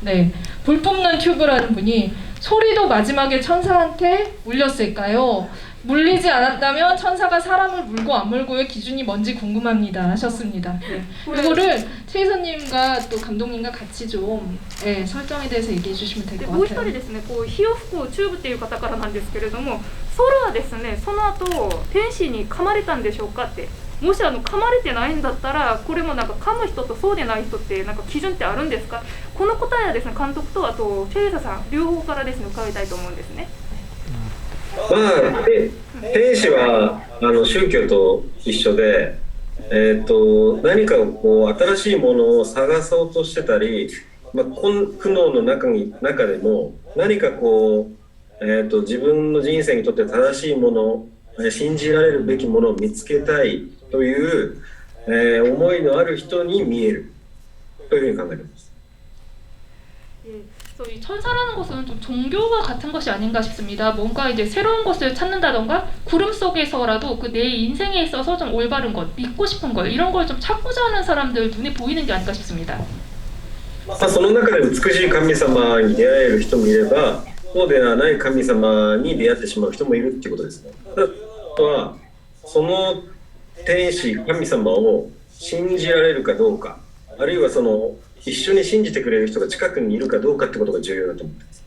네, 불 뿜는 튜브라는 분이, 소리도 마지막에 천사한테 울렸을까요? 물리지 않았다면 천사가 사람을 물고 안 물고의 기준이 뭔지 궁금합니다 하셨습니다. 네. 이거를 최희선님과 또 감독님과 같이 좀 네, 설정에 대해서 얘기해 주시면 될 で 것 もう一人 같아요. ですね、こう火を吹くチューブっていう方からなんですけれども、ソルはですね、その後天使に噛まれたんでしょうかって、もし噛まれてないんだったら、これもなんか噛む人とそうでない人ってなんか基準ってあるんですか。この答えはですね、監督とあとテレサさん両方からですね伺いたいと思うんですね。まあ、天使は宗教と一緒で、何かをこう新しいものを探そうとしてたり、まあ、苦悩の中でも何かこう、自分の人生にとって正しいもの、信じられるべきものを見つけたいという、思いのある人に見えるというふうに考えています。 그래서 이 천사라는 것은 좀 종교와 같은 것이 아닌가 싶습니다. 뭔가 이제 새로운 것을 찾는다던가 구름 속에서라도 그 내 인생에 있어서 좀 올바른 것, 믿고 싶은 것 이런 걸 좀 찾고자 하는 사람들 눈에 보이는 게 아닌가 싶습니다. まあ、その中で美しい神様に出会える人もいれば、そうではない神様に出会ってしまう人もいるっていうことですね。あとはその天使神様を信じられるかどうか、あるいはその一緒に信じてくれる人が近くにいるかどうかってことが重要だと思ってます。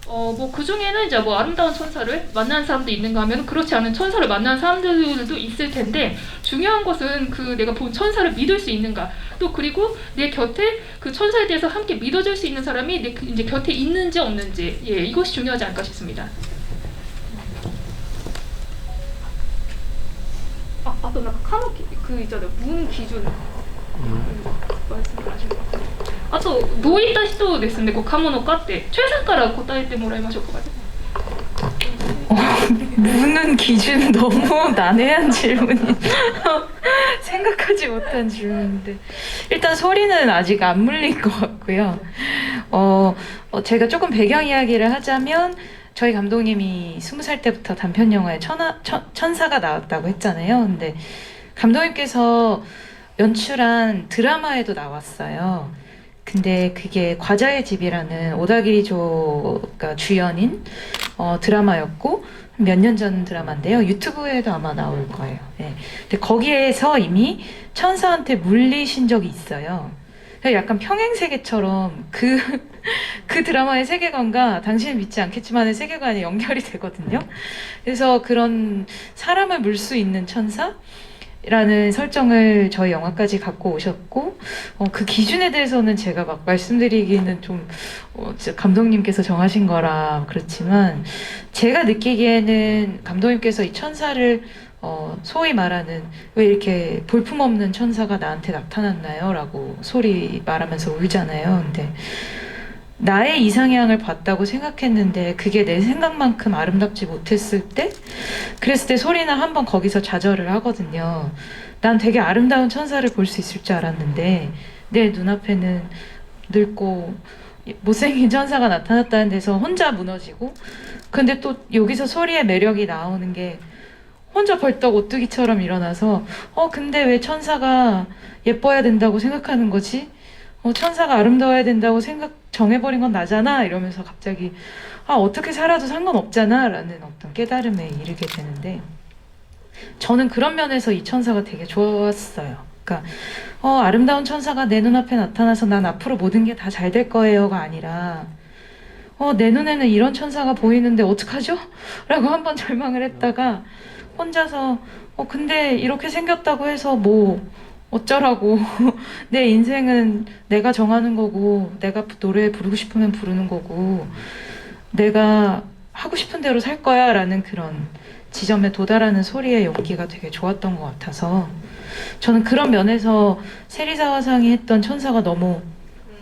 뭐 그 중에는 이제 뭐 아름다운 천사를 만난 사람도 있는가 하면 그렇지 않은 천사를 만난 사람들도 있을 텐데 중요한 것은 그 내가 본 천사를 믿을 수 있는가 또 그리고 내 곁에 그 천사에 대해서 함께 믿어줄 수 있는 사람이 내 이제 곁에 있는지 없는지 예 이것이 중요하지 않을까 싶습니다. あとなんか科の그 있잖아요. 문 기준. 말씀하시면. あとどういった人ですね、こうカモのかって최さんから答えてもらいましょうか。 무는 기준 너무 난해한 질문이 생각하지 못한 질문인데 일단 소리는 아직 안 물린 것 같고요. 제가 조금 배경 이야기를 하자면 저희 감독님이 20살 때부터 단편 영화에 천사가 나왔다고 했잖아요. 근데 감독님께서 연출한 드라마에도 나왔어요. 근데 그게 과자의 집이라는 오다기리조가 주연인 드라마였고 몇 년 전 드라마인데요. 유튜브에도 아마 나올 거예요. 네. 근데 거기에서 이미 천사한테 물리신 적이 있어요. 약간 평행세계처럼 그 드라마의 세계관과 당신은 믿지 않겠지만의 세계관이 연결이 되거든요. 그래서 그런 사람을 물 수 있는 천사? 라는 설정을 저희 영화까지 갖고 오셨고 그 기준에 대해서는 제가 막 말씀드리기는 좀 감독님께서 정하신 거라 그렇지만 제가 느끼기에는 감독님께서 이 천사를 소위 말하는 왜 이렇게 볼품없는 천사가 나한테 나타났나요? 라고 소리 말하면서 울잖아요. 근데 나의 이상향을 봤다고 생각했는데 그게 내 생각만큼 아름답지 못했을 때 그랬을 때 소리는 한번 거기서 좌절을 하거든요. 난 되게 아름다운 천사를 볼 수 있을 줄 알았는데 내 눈앞에는 늙고 못생긴 천사가 나타났다는 데서 혼자 무너지고 근데 또 여기서 소리의 매력이 나오는 게 혼자 벌떡 오뚜기처럼 일어나서 근데 왜 천사가 예뻐야 된다고 생각하는 거지? 천사가 아름다워야 된다고 정해버린 건 나잖아 이러면서 갑자기 어떻게 살아도 상관없잖아 라는 어떤 깨달음에 이르게 되는데 저는 그런 면에서 이 천사가 되게 좋았어요. 그러니까 아름다운 천사가 내 눈앞에 나타나서 난 앞으로 모든 게 다 잘 될 거예요가 아니라 내 눈에는 이런 천사가 보이는데 어떡하죠? 라고 한번 절망을 했다가 혼자서 근데 이렇게 생겼다고 해서 뭐 어쩌라고 내 인생은 내가 정하는 거고 내가 노래 부르고 싶으면 부르는 거고 내가 하고 싶은 대로 살 거야 라는 그런 지점에 도달하는 소리의 용기가 되게 좋았던 것 같아서 저는 그런 면에서 세리사와상이 했던 천사가 너무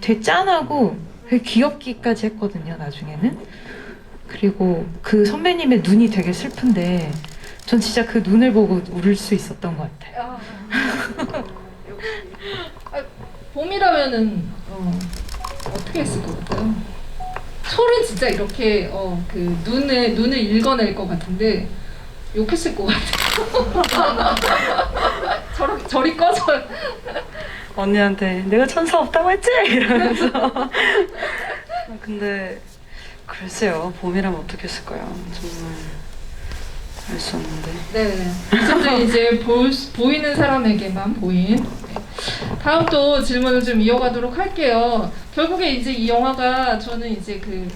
되게 짠하고 되게 귀엽기까지 했거든요 나중에는. 그리고 그 선배님의 눈이 되게 슬픈데 전 진짜 그 눈을 보고 울을 수 있었던 것 같아요. 봄이라면은 어떻게 했을 것 같아요? 솔은 진짜 이렇게 그 눈을 읽어낼 것 같은데 욕했을 것 같아요. 저리 꺼져. 언니한테 내가 천사 없다고 했지? 이러면서 근데 글쎄요 봄이라면 어떻게 했을까요? 정말 알 수 없는데. 네. 어쨌든 이제 보이는 사람에게만 보인. 다음 또 질문을 좀 이어가도록 할게요. 결국에 이제 이 영화가 저는 이제 그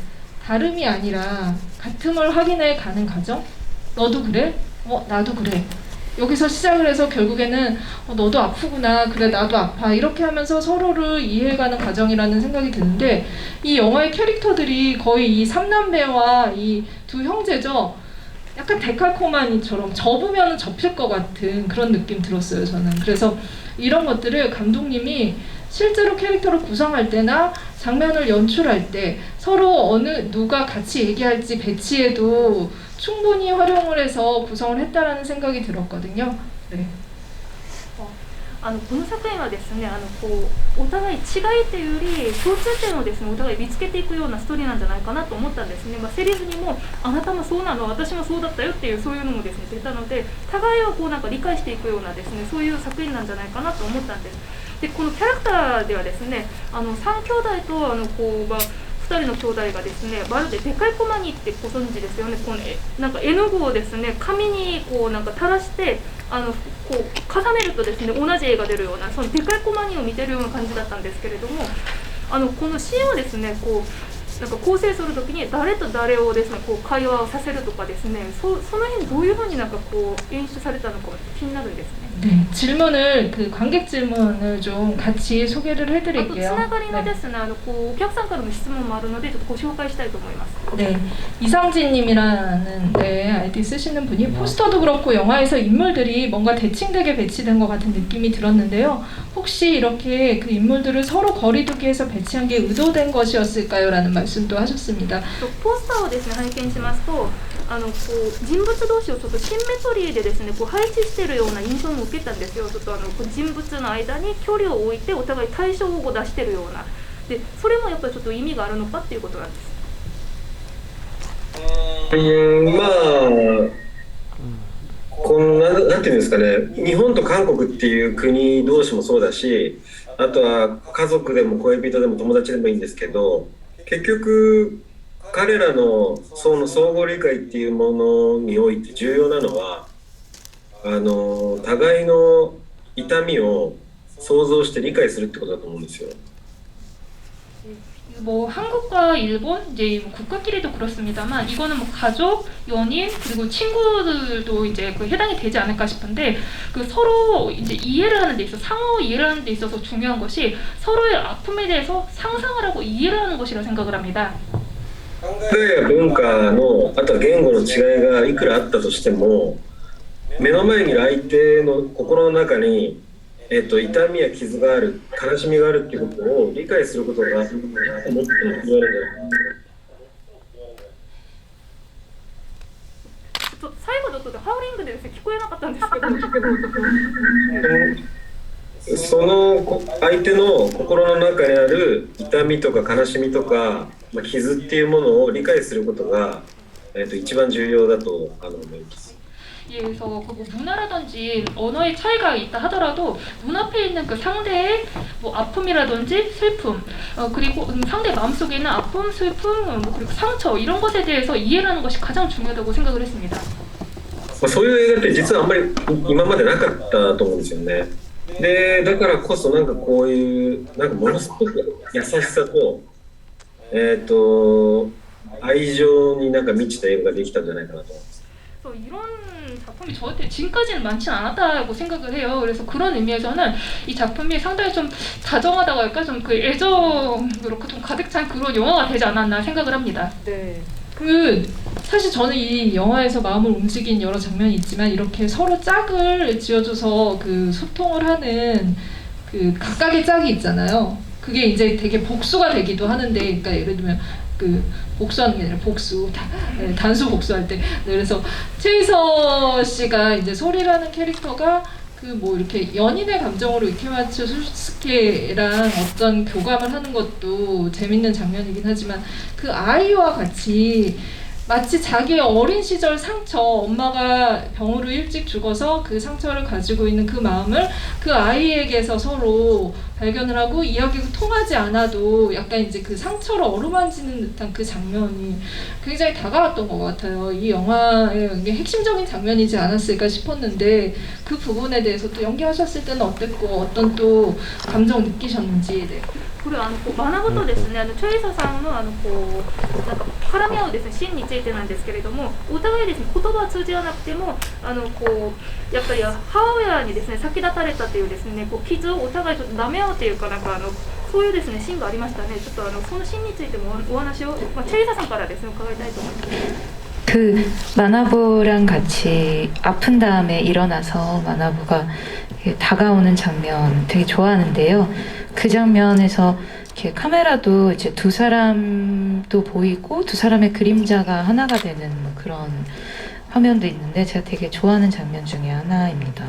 다름이 아니라 같음을 확인해 가는 과정? 너도 그래? 나도 그래. 여기서 시작을 해서 결국에는 너도 아프구나, 그래 나도 아파, 이렇게 하면서 서로를 이해해가는 과정이라는 생각이 드는데, 이 영화의 캐릭터들이 거의 이 삼남매와 이 두 형제죠. 약간 데칼코마니처럼 접으면 접힐 것 같은 그런 느낌 들었어요, 저는. 그래서 이런 것들을 감독님이 실제로 캐릭터를 구성할 때나 장면을 연출할 때 서로 누가 같이 얘기할지 배치에도 충분히 활용을 해서 구성을 했다라는 생각이 들었거든요. 네. この作品はですね、お互い違いというより共通点をですね、お互い見つけていくようなストーリーなんじゃないかなと思ったんですね。セリフにもあなたもそうなの、私もそうだったよっていうそういうのもですね出たので、互いをなんか理解していくようなですね、そういう作品なんじゃないかなと思ったんです。でこのキャラクターではですね、3兄弟と2人の兄弟がですね、まるででかいコマニってご存知ですよね。なんか絵の具をですね、紙になんか垂らして重ねるとですね、同じ絵が出るような、そのでかいコマニを見てるような感じだったんですけれども、このシーンをですね、なんか構成するときに誰と誰をですね、会話をさせるとかですね、その辺どういうふうになんか演出されたのか気になるんですね。 네, 질문을 관객 질문을 좀 같이 소개를 あとつ 해드릴게요. ながりのですね、お客さんからの質問もあるのでちょっとご紹介したいと思います。 네, 이상진님이라는 아이디 쓰시는 분이 포스터도 그렇고 영화에서 인물들이 뭔가 대칭되게 배치된 것 같은 느낌이 들었는데요. 혹시 이렇게 그 인물들을 서로 거리두기해서 배치한 게 의도된 것이었을까요? 라는 말씀도 하셨습니다. ポスターをですね拝見しますと、人物同士をちょっとシンメトリーでですね配置しているような印象も受けたんですよ。ちょっと人物の間に距離を置いてお互い対象を出しているような。でそれもやっぱりちょっと意味があるのかっていうことなんです。まあなんていうんですかね、日本と韓国っていう国同士もそうだし、あとは家族でも恋人でも友達でもいいんですけど、結局彼らのその相互理解っていうものにおいて重要なのは互いの痛みを想像して理解するってことだと思うんですよ。 뭐 한국과 일본 이제 뭐 국가끼리도 그렇습니다만 이거는 뭐 가족, 연인 그리고 친구들도 이제 해당이 되지 않을까 싶은데 서로 이제 이해를 하는 데 있어 상호 이해를 하는 데 있어서 중요한 것이 서로의 아픔에 대해서 상상을 하고 이해를 하는 것이라 생각을 합니다. 考えや文化のあとは言語の違いがいくらあったとしても、目の前にいる相手の心の中に痛みや傷がある、悲しみがあるっていうことを理解することが最も重要なんじゃないかな。最後の音でハウリングでですね聞こえなかったんですけどその相手の心の中にある痛みとか悲しみとか、傷っていうものを理解することが、一番重要だと思います。 예, 그래서 뭐 문화라든지 언어의 차이가 있다 하더라도 눈앞에 있는 그 상대의 뭐 아픔이라든지 슬픔, 그리고 상대 마음속에 있는 아픔, 슬픔, 그리고 상처 이런 것에 대해서 이해를 하는 것이 가장 중요하다고 생각을 했습니다. そういう映画って実はあんまり今までなかったと思うんですよね。で、だからこそなんかこういうなんかものすごく優しさと愛情になんか満ちた映画ができたんじゃないかなと思います。 이런 작품이 저한테 지금까지는 많지는 않았다고 생각을 해요. 그래서 그런 의미에서는 이 작품이 상당히 좀 다정하다고 할까, 좀 그 애정으로 좀 가득 찬 그런 영화가 되지 않았나 생각을 합니다. 네. 사실 저는 이 영화에서 마음을 움직인 여러 장면이 있지만 이렇게 서로 짝을 지어줘서 소통을 하는 각각의 짝이 있잖아요. 그게 이제 되게 복수가 되기도 하는데, 그러니까 예를 들면 복수하는 게 아니라 복수, 단수 복수할 때. 그래서 최희서 씨가 이제 소리라는 캐릭터가 뭐 이렇게 연인의 감정으로 이케마츠 수스케랑 어떤 교감을 하는 것도 재밌는 장면이긴 하지만 그 아이와 같이 마치 자기의 어린 시절 상처, 엄마가 병으로 일찍 죽어서 그 상처를 가지고 있는 그 마음을 그 아이에게서 서로 발견을 하고 이야기가 통하지 않아도 약간 이제 그 상처를 어루만지는 듯한 그 장면이 굉장히 다가왔던 것 같아요. 이 영화의 이게 핵심적인 장면이지 않았을까 싶었는데 그 부분에 대해서 또 연기하셨을 때는 어땠고 어떤 또 감정 느끼셨는지. 네. これはこう学ぶとですね、チョイサさんのこうなんか絡み合うですねシーンについてなんですけれども、お互いですね言葉は通じ合わなくてもこうやっぱり母親にですね先立たれたというですねこう傷をお互いちょっと舐め合うというかなんかそういうですねシーンがありましたね。ちょっとそのシーンについてもお話を、チェイサさんからですね伺いたいと思います。 그 마나부랑 같이 아픈 다음에 일어나서 마나부가 다가오는 장면 되게 좋아하는데요. 그 장면에서 이렇게 카메라도 이제 두 사람도 보이고 두 사람의 그림자가 하나가 되는 뭐 그런 화면도 있는데 제가 되게 좋아하는 장면 중에 하나입니다.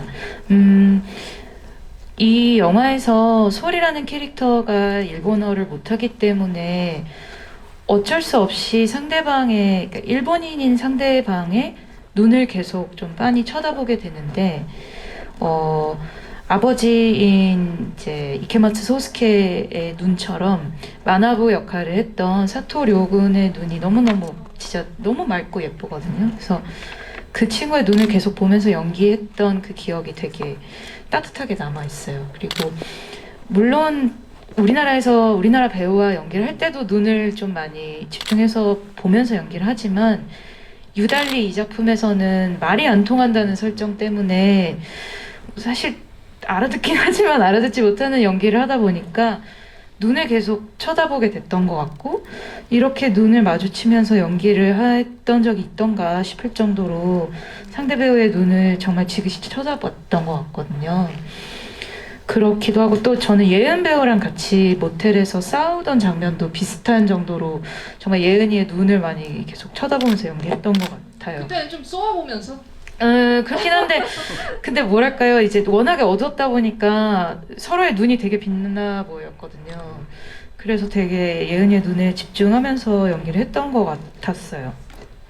이 영화에서 소리라는 캐릭터가 일본어를 못하기 때문에 어쩔 수 없이 상대방의, 그러니까 일본인인 상대방의 눈을 계속 좀 빤히 쳐다보게 되는데, 아버지인 이제 이케마츠 소스케의 눈처럼 마나부 역할을 했던 사토 료군의 눈이 너무너무 진짜 너무 맑고 예쁘거든요. 그래서 그 친구의 눈을 계속 보면서 연기했던 그 기억이 되게 따뜻하게 남아있어요. 그리고 물론 우리나라 배우와 연기를 할 때도 눈을 좀 많이 집중해서 보면서 연기를 하지만 유달리 이 작품에서는 말이 안 통한다는 설정 때문에 사실 알아듣긴 하지만 알아듣지 못하는 연기를 하다 보니까 눈을 계속 쳐다보게 됐던 것 같고 이렇게 눈을 마주치면서 연기를 했던 적이 있던가 싶을 정도로 상대 배우의 눈을 정말 지그시 쳐다봤던 것 같거든요. 그렇기도 하고 또 저는 예은 배우랑 같이 모텔에서 싸우던 장면도 비슷한 정도로 정말 예은이의 눈을 많이 계속 쳐다보면서 연기했던 것 같아요. 그때는 좀 쏘아보면서? 그렇긴 한데 근데 뭐랄까요 이제 워낙에 어두웠다 보니까 서로의 눈이 되게 빛나 보였거든요. 그래서 되게 예은이의 눈에 집중하면서 연기를 했던 것 같았어요.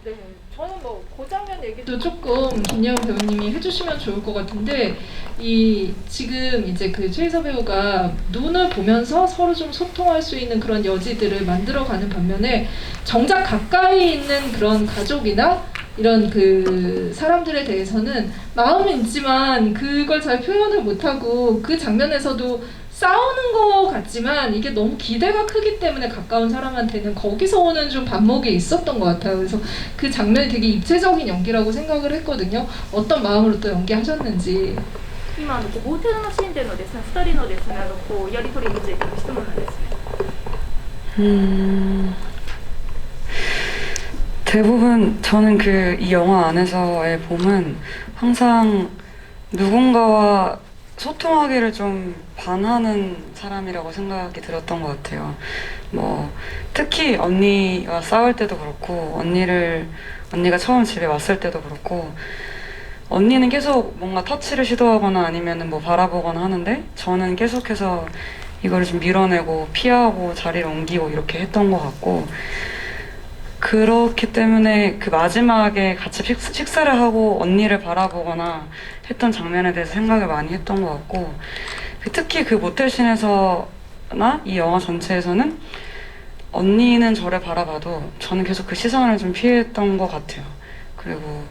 네, 저는 뭐 그 장면 얘기도 조금 김예은 배우님이 해주시면 좋을 것 같은데 이 지금 이제 그 최희서 배우가 눈을 보면서 서로 좀 소통할 수 있는 그런 여지들을 만들어가는 반면에 정작 가까이 있는 그런 가족이나 이런 그 사람들에 대해서는 마음은 있지만 그걸 잘 표현을 못하고 그 장면에서도 싸우는 것 같지만 이게 너무 기대가 크기 때문에 가까운 사람한테는 거기서 오는 좀 반목이 있었던 것 같아요. 그래서 그 장면이 되게 입체적인 연기라고 생각을 했거든요. 어떤 마음으로 또 연기하셨는지. 今モーテルのシーンでのですね2人のですねこうやり取りについての質問なんですね。 대부분 저는 그 이 영화 안에서의 봄은 항상 누군가와 소통하기를 좀 반하는 사람이라고 생각이 들었던 것 같아요. 뭐 특히 언니와 싸울 때도 그렇고 언니가 처음 집에 왔을 때도 그렇고 언니는 계속 뭔가 터치를 시도하거나 아니면은 뭐 바라보거나 하는데 저는 계속해서 이거를 좀 밀어내고 피하고 자리를 옮기고 이렇게 했던 것 같고 그렇기 때문에 그 마지막에 같이 식사를 하고 언니를 바라보거나 했던 장면에 대해서 생각을 많이 했던 것 같고 특히 그 모텔씬에서나 이 영화 전체에서는 언니는 저를 바라봐도 저는 계속 그 시선을 좀 피했던 것 같아요. 그리고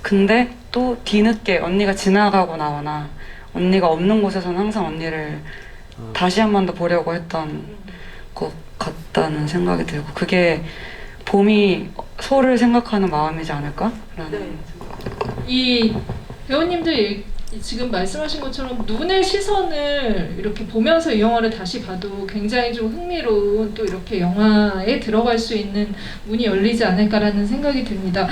근데 또 뒤늦게 언니가 지나가고 나거나 언니가 없는 곳에서는 항상 언니를 다시 한 번 더 보려고 했던 것 같다는 생각이 들고 그게 봄이 소를 생각하는 마음이지 않을까라는 생각. 이 배우님들 지금 말씀하신 것처럼 눈의 시선을 이렇게 보면서 이 영화를 다시 봐도 굉장히 좀 흥미로운 또 이렇게 영화에 들어갈 수 있는 문이 열리지 않을까라는 생각이 듭니다.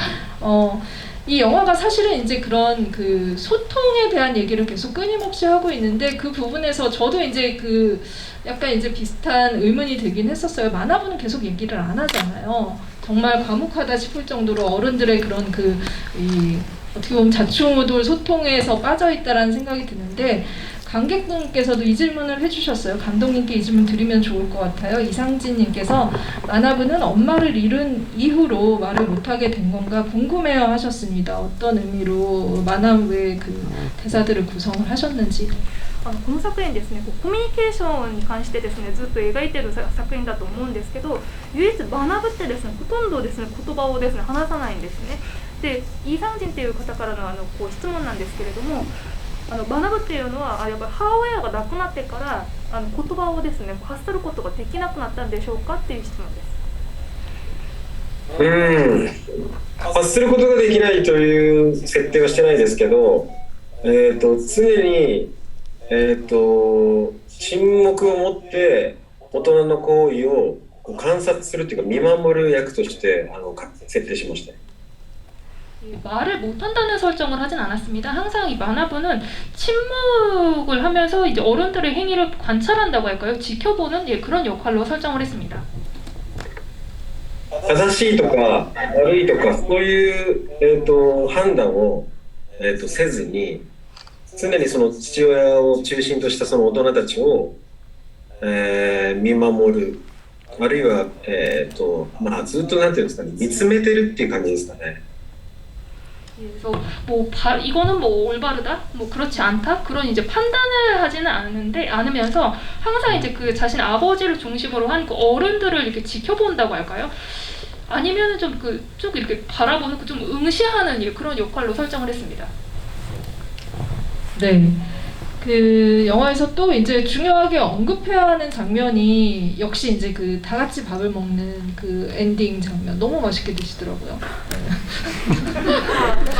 이 영화가 사실은 이제 그런 그 소통에 대한 얘기를 계속 끊임없이 하고 있는데 그 부분에서 저도 이제 그 약간 이제 비슷한 의문이 들긴 했었어요. 만화부는 계속 얘기를 안 하잖아요. 정말 과묵하다 싶을 정도로 어른들의 그런 어떻게 보면 자충우돌 소통에서 빠져있다라는 생각이 드는데 관객분께서도 이 질문을 해주셨어요. 감독님께 이 질문 드리면 좋을 것 같아요. 이상진님께서 마나부는 엄마를 잃은 이후로 말을 못하게 된 건가 궁금해요 하셨습니다. 어떤 의미로 마나부의 그 대사들을 구성을 하셨는지. この作品ですね、コミュニケーションに関してですね、ずっと描いている作品だと思うんですけど、唯一学ぶってですね、ほとんどですね、言葉をですね、話さないんですね。で、イ・サンジンっていう方からのこう質問なんですけれども、学ぶっていうのはやっぱり母親が亡くなってから言葉をですね、発することができなくなったんでしょうかっていう質問です。発することができないという設定はしてないですけど、常に沈黙を持って大人の行為を観察するというか見守る役として設定しました。 말을 못한다는 설정을 하진 않았습니다. 항상 이 만화부는 침묵을 하면서 이제 어른들의 행위를 관찰한다고 할까요? 지켜보는 그런 역할로 설정을 했습니다. 正しいとか悪いとかそういう、判断を、せずに常にその父親を中心としたその大人たちを、見守るあるいは、ずっとなんていうんですかね見つめてるっていう感じですかね。 그래서 이거는 올바르다, 그렇지 않다 그런 이제 판단을 하지는 않으면서 항상 이제 그 자신 아버지를 중심으로 한 그 어른들을 이렇게 지켜본다고 할까요? 아니면은 쭉 이렇게 바라보는 좀 응시하는 그런 역할로 설정을 했습니다. 네. 그 영화에서 또 이제 중요하게 언급해야 하는 장면이 역시 이제 그 다 같이 밥을 먹는 그 엔딩 장면 너무 맛있게 드시더라고요. 네.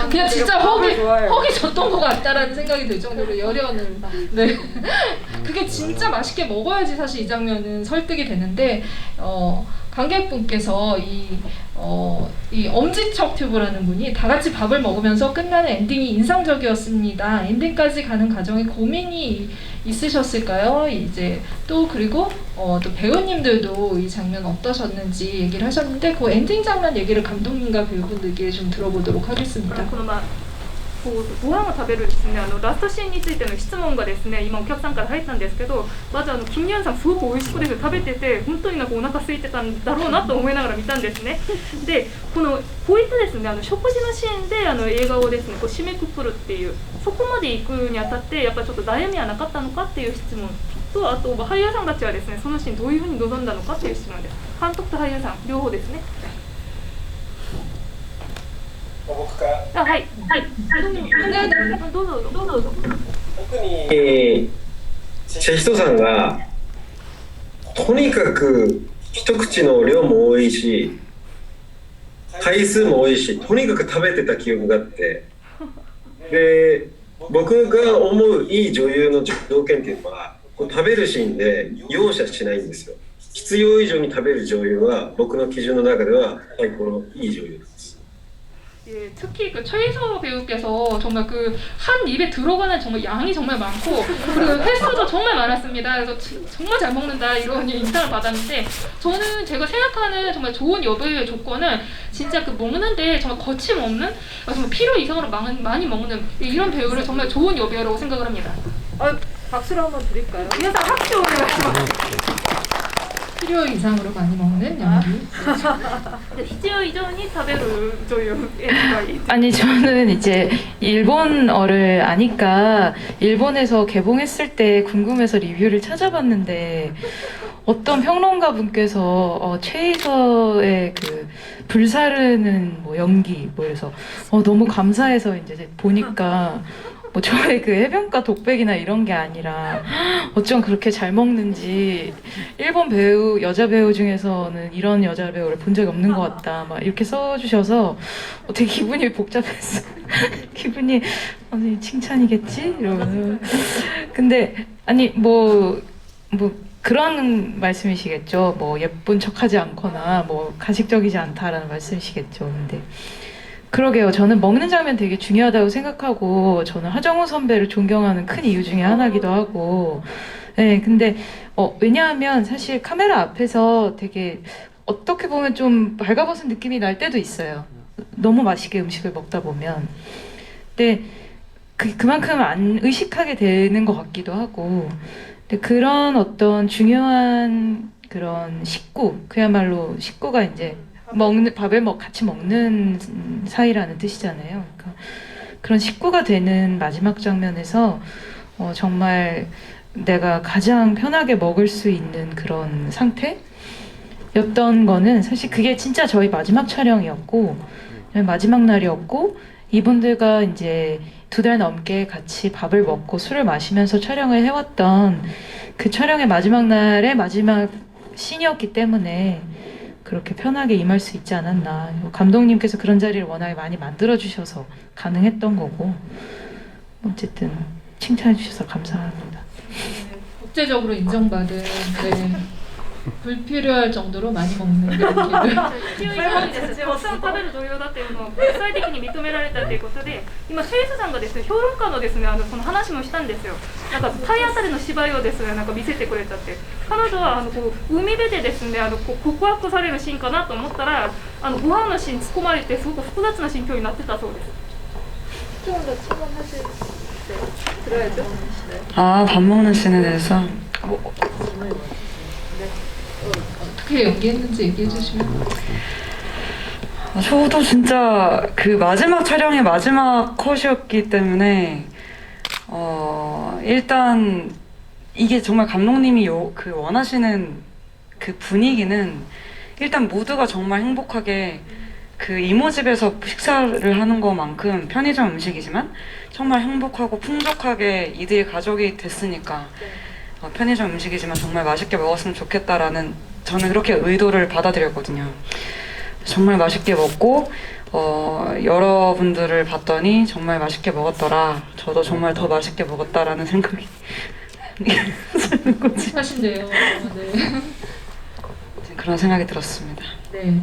그냥 진짜 허기 졌던 것 같다라는 생각이 들 정도로 열연을. 네. 그게 진짜 맛있게 먹어야지 사실 이 장면은 설득이 되는데 관객분께서 이 엄지척 튜브라는 분이 다 같이 밥을 먹으면서 끝나는 엔딩이 인상적이었습니다. 엔딩까지 가는 과정에 고민이 있으셨을까요? 이제 또 그리고 또 배우님들도 이 장면 어떠셨는지 얘기를 하셨는데 그 엔딩 장면 얘기를 감독님과 배우분들께 좀 들어보도록 하겠습니다. こうご飯を食べるですね、ラストシーンについての質問がですね、今お客さんから入ったんですけど、まずキム・ニャンさんすごく美味しくですね食べてて、本当になんかお腹空いてたんだろうなと思いながら見たんですね。で、こういったですね、食事のシーンで映画をですね、こう締めくくるっていう、そこまで行くにあたってやっぱりちょっと悩みはなかったのかっていう質問と、あと俳優さんたちはですね、そのシーンどういうふうに臨んだのかっていう質問です。監督と俳優さん両方ですね。 僕からはいどうぞ特にチェヒトさんがとにかく一口の量も多いし回数も多いしとにかく食べてた記憶があってで僕が思ういい女優の条件っていうのはこう食べるシーンで容赦しないんですよ。必要以上に食べる女優は僕の基準の中では最高のいい女優です。 예, 특히 그 최희서 배우께서 정말 그 한 입에 들어가는 정말 양이 정말 많고 그리고 횟수도 정말 많았습니다. 그래서 정말 잘 먹는다 이런 인상을 받았는데 저는 제가 생각하는 정말 좋은 여배우의 조건은 진짜 그 먹는데 정말 거침없는 정말 필요 이상으로 많이 먹는 이런 배우를 정말 좋은 여배우라고 생각을 합니다. 박수를 한번 드릴까요? 皆さん拍手をお願いします。 필요 이상으로 많이 먹는 연기. 必要以上に食べる女優がいい。 아니 저는 이제 일본어를 아니까 일본에서 개봉했을 때 궁금해서 리뷰를 찾아봤는데 어떤 평론가 분께서 최희서의 그 불사르는 뭐 연기 뭐 이래서 너무 감사해서 이제 보니까 뭐 저의 그 해변가 독백이나 이런 게 아니라 어쩜 그렇게 잘 먹는지 일본 배우 여자 배우 중에서는 이런 여자 배우를 본 적이 없는 것 같다 막 이렇게 써주셔서 되게 기분이 복잡했어. 기분이 아니 칭찬이겠지 이러면서 근데 아니 뭐 그런 말씀이시겠죠. 뭐 예쁜 척하지 않거나 뭐 가식적이지 않다라는 말씀이시겠죠. 근데 그러게요. 저는 먹는 장면 되게 중요하다고 생각하고 저는 하정우 선배를 존경하는 큰 이유 중에 하나기도 하고 네, 근데 왜냐하면 사실 카메라 앞에서 되게 어떻게 보면 좀 발가벗은 느낌이 날 때도 있어요. 너무 맛있게 음식을 먹다 보면 근데 그만큼 안 의식하게 되는 것 같기도 하고. 근데 그런 어떤 중요한 그런 식구, 그야말로 식구가 이제 밥을 같이 먹는 사이라는 뜻이잖아요. 그러니까 그런 식구가 되는 마지막 장면에서 정말 내가 가장 편하게 먹을 수 있는 그런 상태였던 거는 사실 그게 진짜 저희 마지막 촬영이었고 마지막 날이었고 이분들과 이제 2달 넘게 같이 밥을 먹고 술을 마시면서 촬영을 해왔던 그 촬영의 마지막 날의 마지막 씬이었기 때문에 그렇게 편하게 임할 수 있지 않았나. 감독님께서 그런 자리를 워낙에 많이 만들어주셔서 가능했던 거고 어쨌든 칭찬해 주셔서 감사합니다. 국제적으로 인정받은 불필요할 정도로 많이 먹는 그런 기분. 強い料理です。たくさん食べる女優だっていうのを国際的に認められたということで、今シェイスさんがですね、評論家のですね、その話もしたんですよ。なんか体当たりの芝居をですね、なんか見せてくれたって。彼女はこう海辺でですね、こう告白されるシーンかなと思ったら、ご飯のシーン突っ込まれてすごく複雑な心境になってたそうです。 아, 밥 먹는 씬에 대해서 어떻게 연기했는지 얘기해 주시면. 저도 진짜 그 마지막 촬영의 마지막 컷이었기 때문에 일단 이게 정말 감독님이 그 원하시는 그 분위기는 일단 모두가 정말 행복하게 그 이모집에서 식사를 하는 것만큼 편의점 음식이지만 정말 행복하고 풍족하게 이들이 가족이 됐으니까 편의점 음식이지만 정말 맛있게 먹었으면 좋겠다라는 저는 그렇게 의도를 받아들였거든요. 정말 맛있게 먹고 여러분들을 봤더니 정말 맛있게 먹었더라. 저도 정말 더 맛있게 먹었다라는 생각이 드는 거지. 하신대요. 네. 그런 생각이 들었습니다. 네.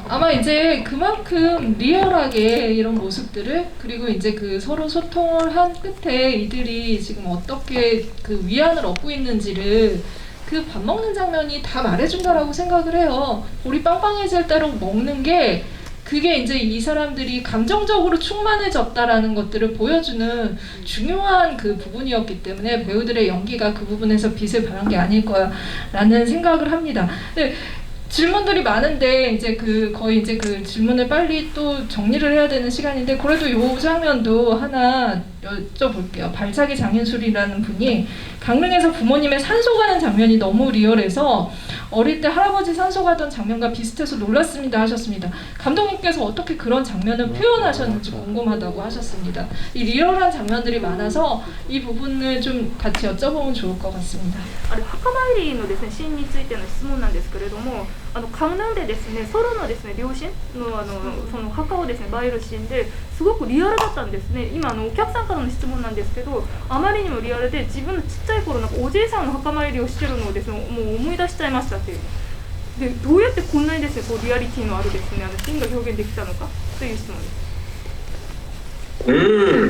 아마 이제 그만큼 리얼하게 이런 모습들을 그리고 이제 그 서로 소통을 한 끝에 이들이 지금 어떻게 그 위안을 얻고 있는지를 그 밥 먹는 장면이 다 말해준다라고 생각을 해요. 우리 빵빵해질 대로 먹는 게 그게 이제 이 사람들이 감정적으로 충만해졌다라는 것들을 보여주는 중요한 그 부분이었기 때문에 배우들의 연기가 그 부분에서 빛을 발한 게 아닐 거야라는 생각을 합니다. 근데 질문들이 많은데 이제 거의 이제 그 질문을 빨리 또 정리를 해야 되는 시간인데 그래도 이 장면도 하나 여쭤볼게요. 발차기 장윤술이라는 분이 강릉에서 부모님의 산소 가는 장면이 너무 리얼해서 어릴 때 할아버지 산소 가던 장면과 비슷해서 놀랐습니다 하셨습니다. 감독님께서 어떻게 그런 장면을 표현하셨는지 궁금하다고 하셨습니다. 이 리얼한 장면들이 많아서 이 부분을 좀 같이 여쭤보면 좋을 것 같습니다. 墓参りのですね、シーンについての質問なんですけれども、カムナンでですね、ソロのですね、両親のその墓をですね、映えるシーンですごくリアルだったんですね。今お客さんからの質問なんですけど、あまりにもリアルで自分のちっちゃい頃なんかおじいさんの墓参りをしてるのをですね、もう思い出しちゃいましたっていう。で、どうやってこんなにですね、こうリアリティのあるですね、シーンが表現できたのかという質問で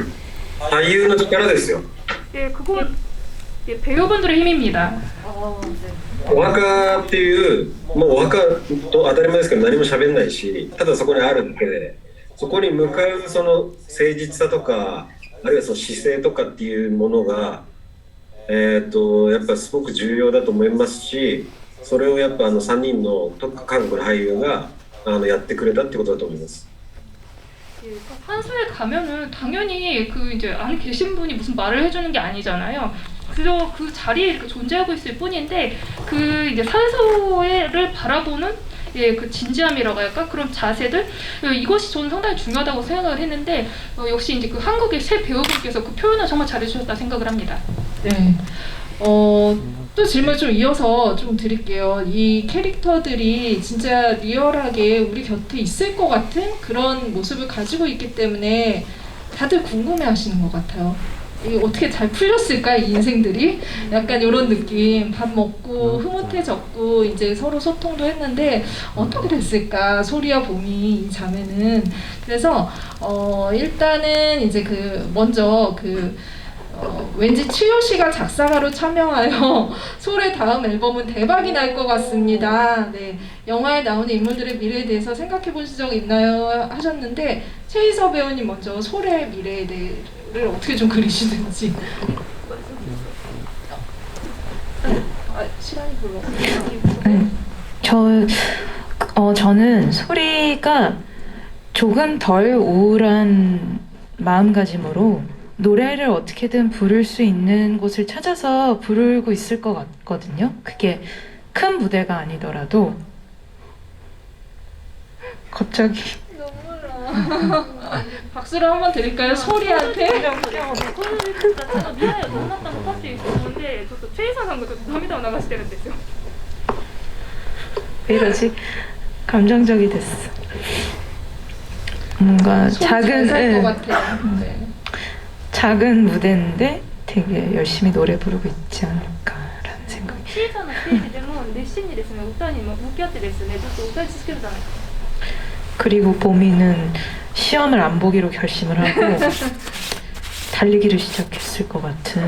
す。俳優の力ですよ。 그건 배우분들의 힘입니다. お墓っていうもうお墓と当たり前ですけど何も喋んないしただそこにあるだけでそこに向かうその誠実さとかあるいはその姿勢とかっていうものがやっぱすごく重要だと思いますしそれをやっぱ3人の韓国の俳優がやってくれたってことだと思います。 산소에 가면은 당연히 그 이제 안에 계신 분이 무슨 말을 해주는 게 아니잖아요. 그저 그 자리에 이렇게 존재하고 있을 뿐인데 그 이제 산소를 바라보는 그 진지함이라고 할까 그런 자세들 이것이 저는 상당히 중요하다고 생각을 했는데 역시 이제 그 한국의 새 배우분께서 그 표현을 정말 잘해주셨다 생각을 합니다. 네. 또 질문 좀 이어서 좀 드릴게요. 이 캐릭터들이 진짜 리얼하게 우리 곁에 있을 것 같은 그런 모습을 가지고 있기 때문에 다들 궁금해하시는 것 같아요. 이게 어떻게 잘 풀렸을까 이 인생들이 약간 이런 느낌. 밥 먹고 흐뭇해졌고 이제 서로 소통도 했는데 어떻게 됐을까 소리와 봄이 이 자매는. 그래서 일단은 이제 먼저 왠지 치효 씨가 작사가로 참여하여 솔의 다음 앨범은 대박이 날 것 같습니다. 네, 영화에 나오는 인물들의 미래에 대해서 생각해 보신 적 있나요? 하셨는데 최희서 배우님 먼저 솔의 미래에 대해 를 어떻게 좀 그리시든지. 시간이 별로 없네요. 저는 소리가 조금 덜 우울한 마음가짐으로 노래를 어떻게든 부를 수 있는 곳을 찾아서 부르고 있을 것 같거든요. 그게 큰 무대가 아니더라도. 갑자기 박수를 한번 드릴까요? 소리한테? この曲が未来はどうなったのかっていう質問で、ちょっとチェイサーさんがちょっと涙を流してるんですよ。 왜 이러지? 감정적이 됐어. 뭔가 작은 것 같아요. 네. 작은 무대인데 되게 열심히 노래 부르고 있지 않을까라는 생각이. 小さなステージでも熱心にですね、歌に向き合ってですね、ずっと歌い続けるじゃないですか。 그리고 보미는 시험을 안 보기로 결심을 하고 달리기를 시작했을 것 같은.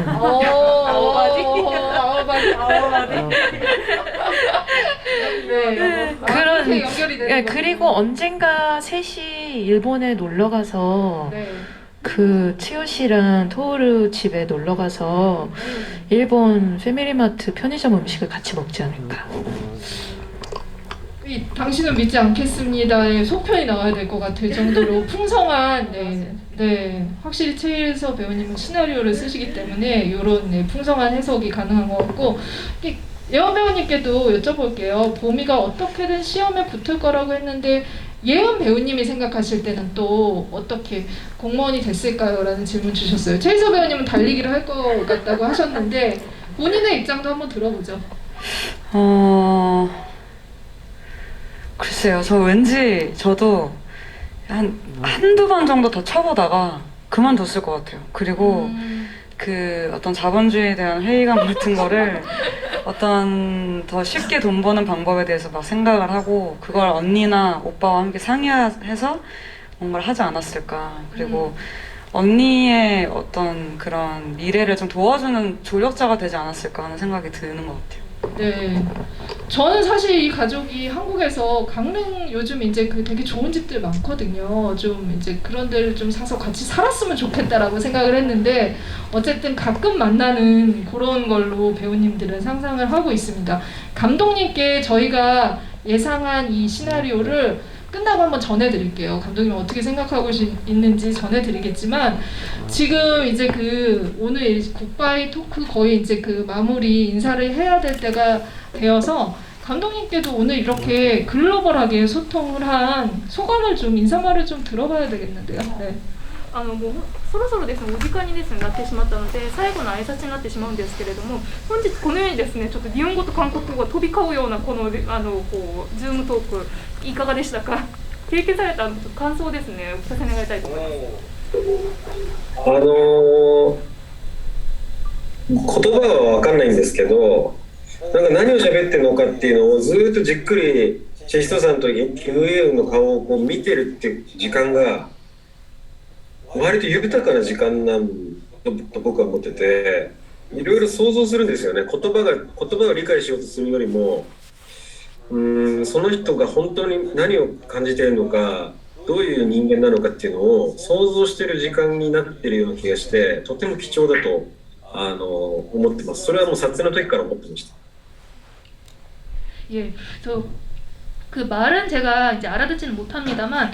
네. 그런 이렇게 연결이 되는 그리고 언젠가 셋이 일본에 놀러 가서 네. 그 치요 씨랑 토오루 집에 놀러 가서 일본 패밀리마트 편의점 음식을 같이 먹지 않을까. 이 당신은 믿지 않겠습니다의 속편이 나와야 될 것 같을 정도로 풍성한 네, 확실히 최일서 배우님은 시나리오를 쓰시기 때문에 이런 네, 풍성한 해석이 가능한 것 같고 예원 배우님께도 여쭤볼게요. 보미가 어떻게든 시험에 붙을 거라고 했는데 예원 배우님이 생각하실 때는 또 어떻게 공무원이 됐을까요? 라는 질문 주셨어요. 최일서 배우님은 달리기를 할 것 같다고 하셨는데 본인의 입장도 한번 들어보죠. 글쎄요, 저 왠지 저도 한두 번 정도 더 쳐보다가 그만뒀을 것 같아요. 그리고 그 어떤 자본주의에 대한 회의감 같은 거를 어떤 더 쉽게 돈 버는 방법에 대해서 막 생각을 하고 그걸 언니나 오빠와 함께 상의해서 뭔가를 하지 않았을까. 그리고 언니의 어떤 그런 미래를 좀 도와주는 조력자가 되지 않았을까 하는 생각이 드는 것 같아요. 네, 저는 사실 이 가족이 한국에서 강릉 요즘 이제 그 되게 좋은 집들 많거든요. 좀 이제 그런 데를 좀 사서 같이 살았으면 좋겠다라고 생각을 했는데 어쨌든 가끔 만나는 그런 걸로 배우님들은 상상을 하고 있습니다. 감독님께 저희가 예상한 이 시나리오를 끝나고 한번 전해드릴게요. 감독님 어떻게 생각하고 있는지 전해드리겠지만 지금 이제 그 오늘 굿바이 토크 거의 이제 그 마무리 인사를 해야 될 때가 되어서 감독님께도 오늘 이렇게 글로벌하게 소통을 한 소감을 좀 인사말을 좀 들어봐야 되겠는데요. 네. もうそろそろですね、お時間にですねなってしまったので最後の挨拶になってしまうんですけれども、本日このようにですねちょっと日本語と韓国語が飛び交うようなこのこうズームトークいかがでしたか？経験された感想をですねお聞かせ願いたいと思います。言葉は分かんないんですけど、なんか何を喋ってるのかっていうのをずっとじっくりチェヒトさんとキム・イエウンの顔をこう見てるっていう時間が割と豊かな時間なんと僕は思ってて、いろいろ想像するんですよね。言葉を理解しようとするよりもその人が本当に何を感じているのか、どういう人間なのかっていうのを想像している時間になっているような気がして、とても貴重だと思ってます。それはもう撮影の時から思ってました。 예, 그 말은 제가 이제 알아듣지는 못합니다만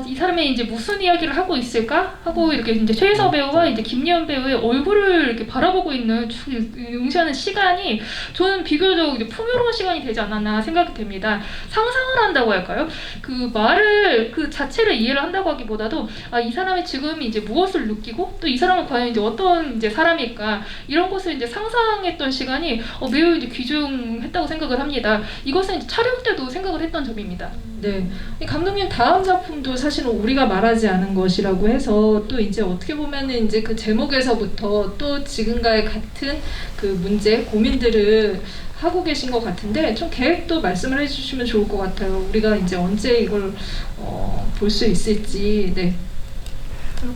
이 사람이 이제 무슨 이야기를 하고 있을까 하고 이렇게 이제 최혜서 배우와 이제 김예원 배우의 얼굴을 이렇게 바라보고 있는 응시하는 시간이 저는 비교적 이제 풍요로운 시간이 되지 않았나 생각이 됩니다. 상상을 한다고 할까요? 그 말을 그 자체를 이해를 한다고 하기보다도 이 사람이 지금 이제 무엇을 느끼고 또 이 사람은 과연 이제 어떤 이제 사람일까 이런 것을 이제 상상했던 시간이 매우 이제 귀중했다고 생각을 합니다. 이것은 이제 촬영 때도 생각을 했던 점입니다. 네, 감독님 다음 작품도 사실은 우리가 말하지 않은 것이라고 해서 또 이제 어떻게 보면은 이제 그 제목에서부터 또 지금과의 같은 그 문제 고민들을 하고 계신 것 같은데 좀 계획도 말씀을 해주시면 좋을 것 같아요. 우리가 이제 언제 이걸 볼 수 있을지. 네.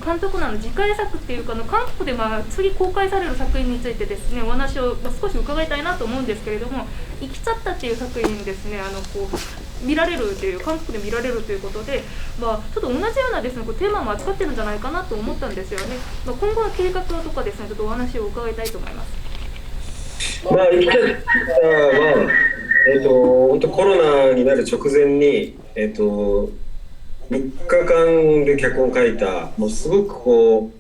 監督の次回作っていうか韓国で次公開される作品についてですねお話を少し伺いたいなと思うんですけれども、生きちゃったっていう作品ですね見られるという韓国で見られるということで、まあ、ちょっと同じようなですねこうテーマも扱ってるんじゃないかなと思ったんですよね。まあ、今後の計画とかですねちょっとお話を伺いたいと思います。まあ、言っちゃったは、本当コロナになる直前に、3日間で脚本を書いた、もうすごくこ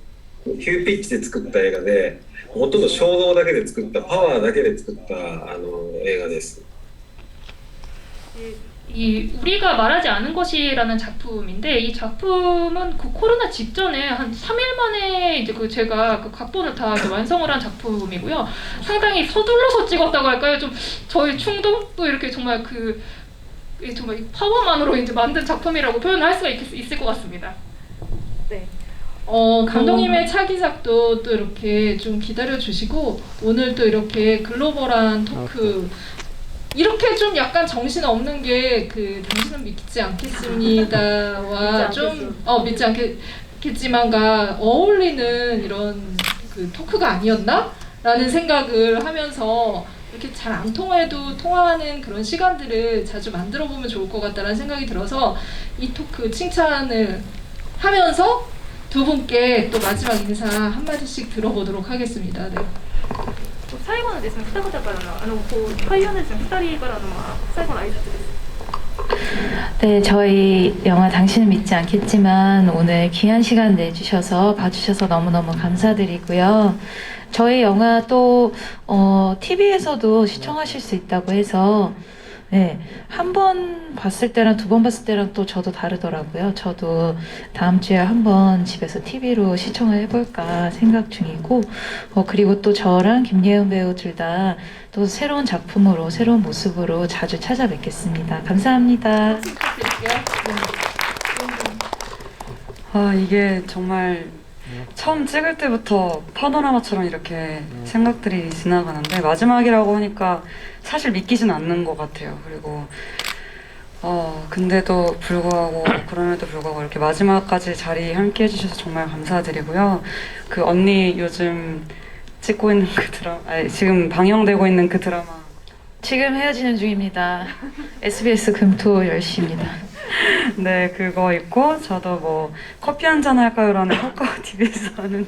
う、急ピッチで作った映画で、ほとんど衝動だけで作った、パワーだけで作った映画です。 이 우리가 말하지 않은 것이라는 작품인데 이 작품은 그 코로나 직전에 한 3일 만에 이제 그 제가 그 각본을 다 이제 완성을 한 작품이고요. 상당히 서둘러서 찍었다고 할까요? 좀 저희 충동도 이렇게 정말 그 정말 이 파워만으로 이제 만든 작품이라고 표현할 수가 있을 것 같습니다. 네. 감독님의 차기작도 또 이렇게 좀 기다려 주시고 오늘 또 이렇게 글로벌한 토크 이렇게 좀 약간 정신 없는 게 그 당신은 믿지 않겠습니다와 좀 믿지 않겠지만가 어울리는 이런 그 토크가 아니었나라는 생각을 하면서 이렇게 잘 안 통해도 통하는 그런 시간들을 자주 만들어 보면 좋을 것 같다라는 생각이 들어서 이 토크 칭찬을 하면서 두 분께 또 마지막 인사 한마디씩 들어보도록 하겠습니다. 네. 最後のですね、二方からのこう会話のですね、2人からの最後の挨拶です。 네, 저희 영화 당신은 믿지 않겠지만 오늘 귀한 시간 내주셔서 봐주셔서 너무너무 감사드리고요. 저희 영화 또 TV에서도 시청하실 수 있다고 해서 네, 한 번 봤을 때랑 두 번 봤을 때랑 또 저도 다르더라고요. 저도 다음 주에 한번 집에서 TV로 시청을 해볼까 생각 중이고 그리고 또 저랑 김예은 배우 둘 다 또 새로운 작품으로 새로운 모습으로 자주 찾아뵙겠습니다. 감사합니다. 아, 이게 정말 처음 찍을 때부터 파노라마처럼 이렇게 생각들이 지나가는데 마지막이라고 하니까 사실 믿기진 않는 것 같아요. 그리고 근데도 불구하고 그럼에도 불구하고 이렇게 마지막까지 자리 함께 해주셔서 정말 감사드리고요. 그 언니 요즘 찍고 있는 그 드라마, 아니, 지금 방영되고 있는 그 드라마 지금 헤어지는 중입니다. SBS 금토 10시입니다. 네, 그거 있고 저도 뭐 커피 한잔 할까요라는 카카오 TV에서 하는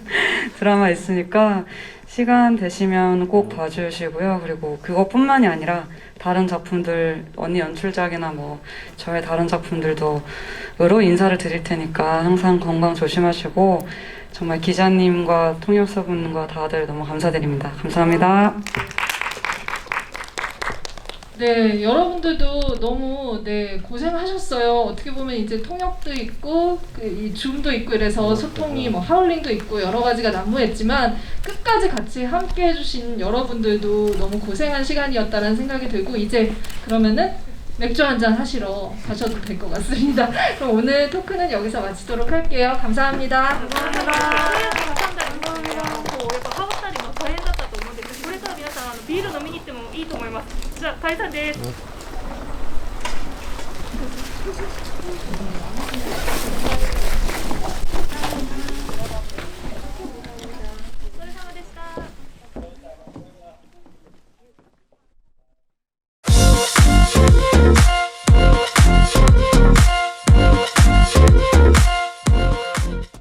드라마 있으니까 시간 되시면 꼭 봐주시고요. 그리고 그것뿐만이 아니라 다른 작품들, 언니 연출작이나 뭐 저의 다른 작품들도 으로 인사를 드릴 테니까 항상 건강 조심하시고 정말 기자님과 통역사분과 다들 너무 감사드립니다. 감사합니다. 네, 여러분들도 너무 고생하셨어요. 어떻게 보면 이제 통역도 있고 이 줌도 있고 이래서 소통이 뭐 하울링도 있고 여러 가지가 난무했지만 끝까지 같이 함께 해주신 여러분들도 너무 고생한 시간이었다는 생각이 들고 이제 그러면은 맥주 한잔 하시러 가셔도 될 것 같습니다. 그럼 오늘 토크는 여기서 마치도록 할게요. 감사합니다. 감사합니다. やっぱ羽織ったりも大変だったと思うんです。これから皆さんビール飲みに行ってもいいと思います。じゃあ解散です。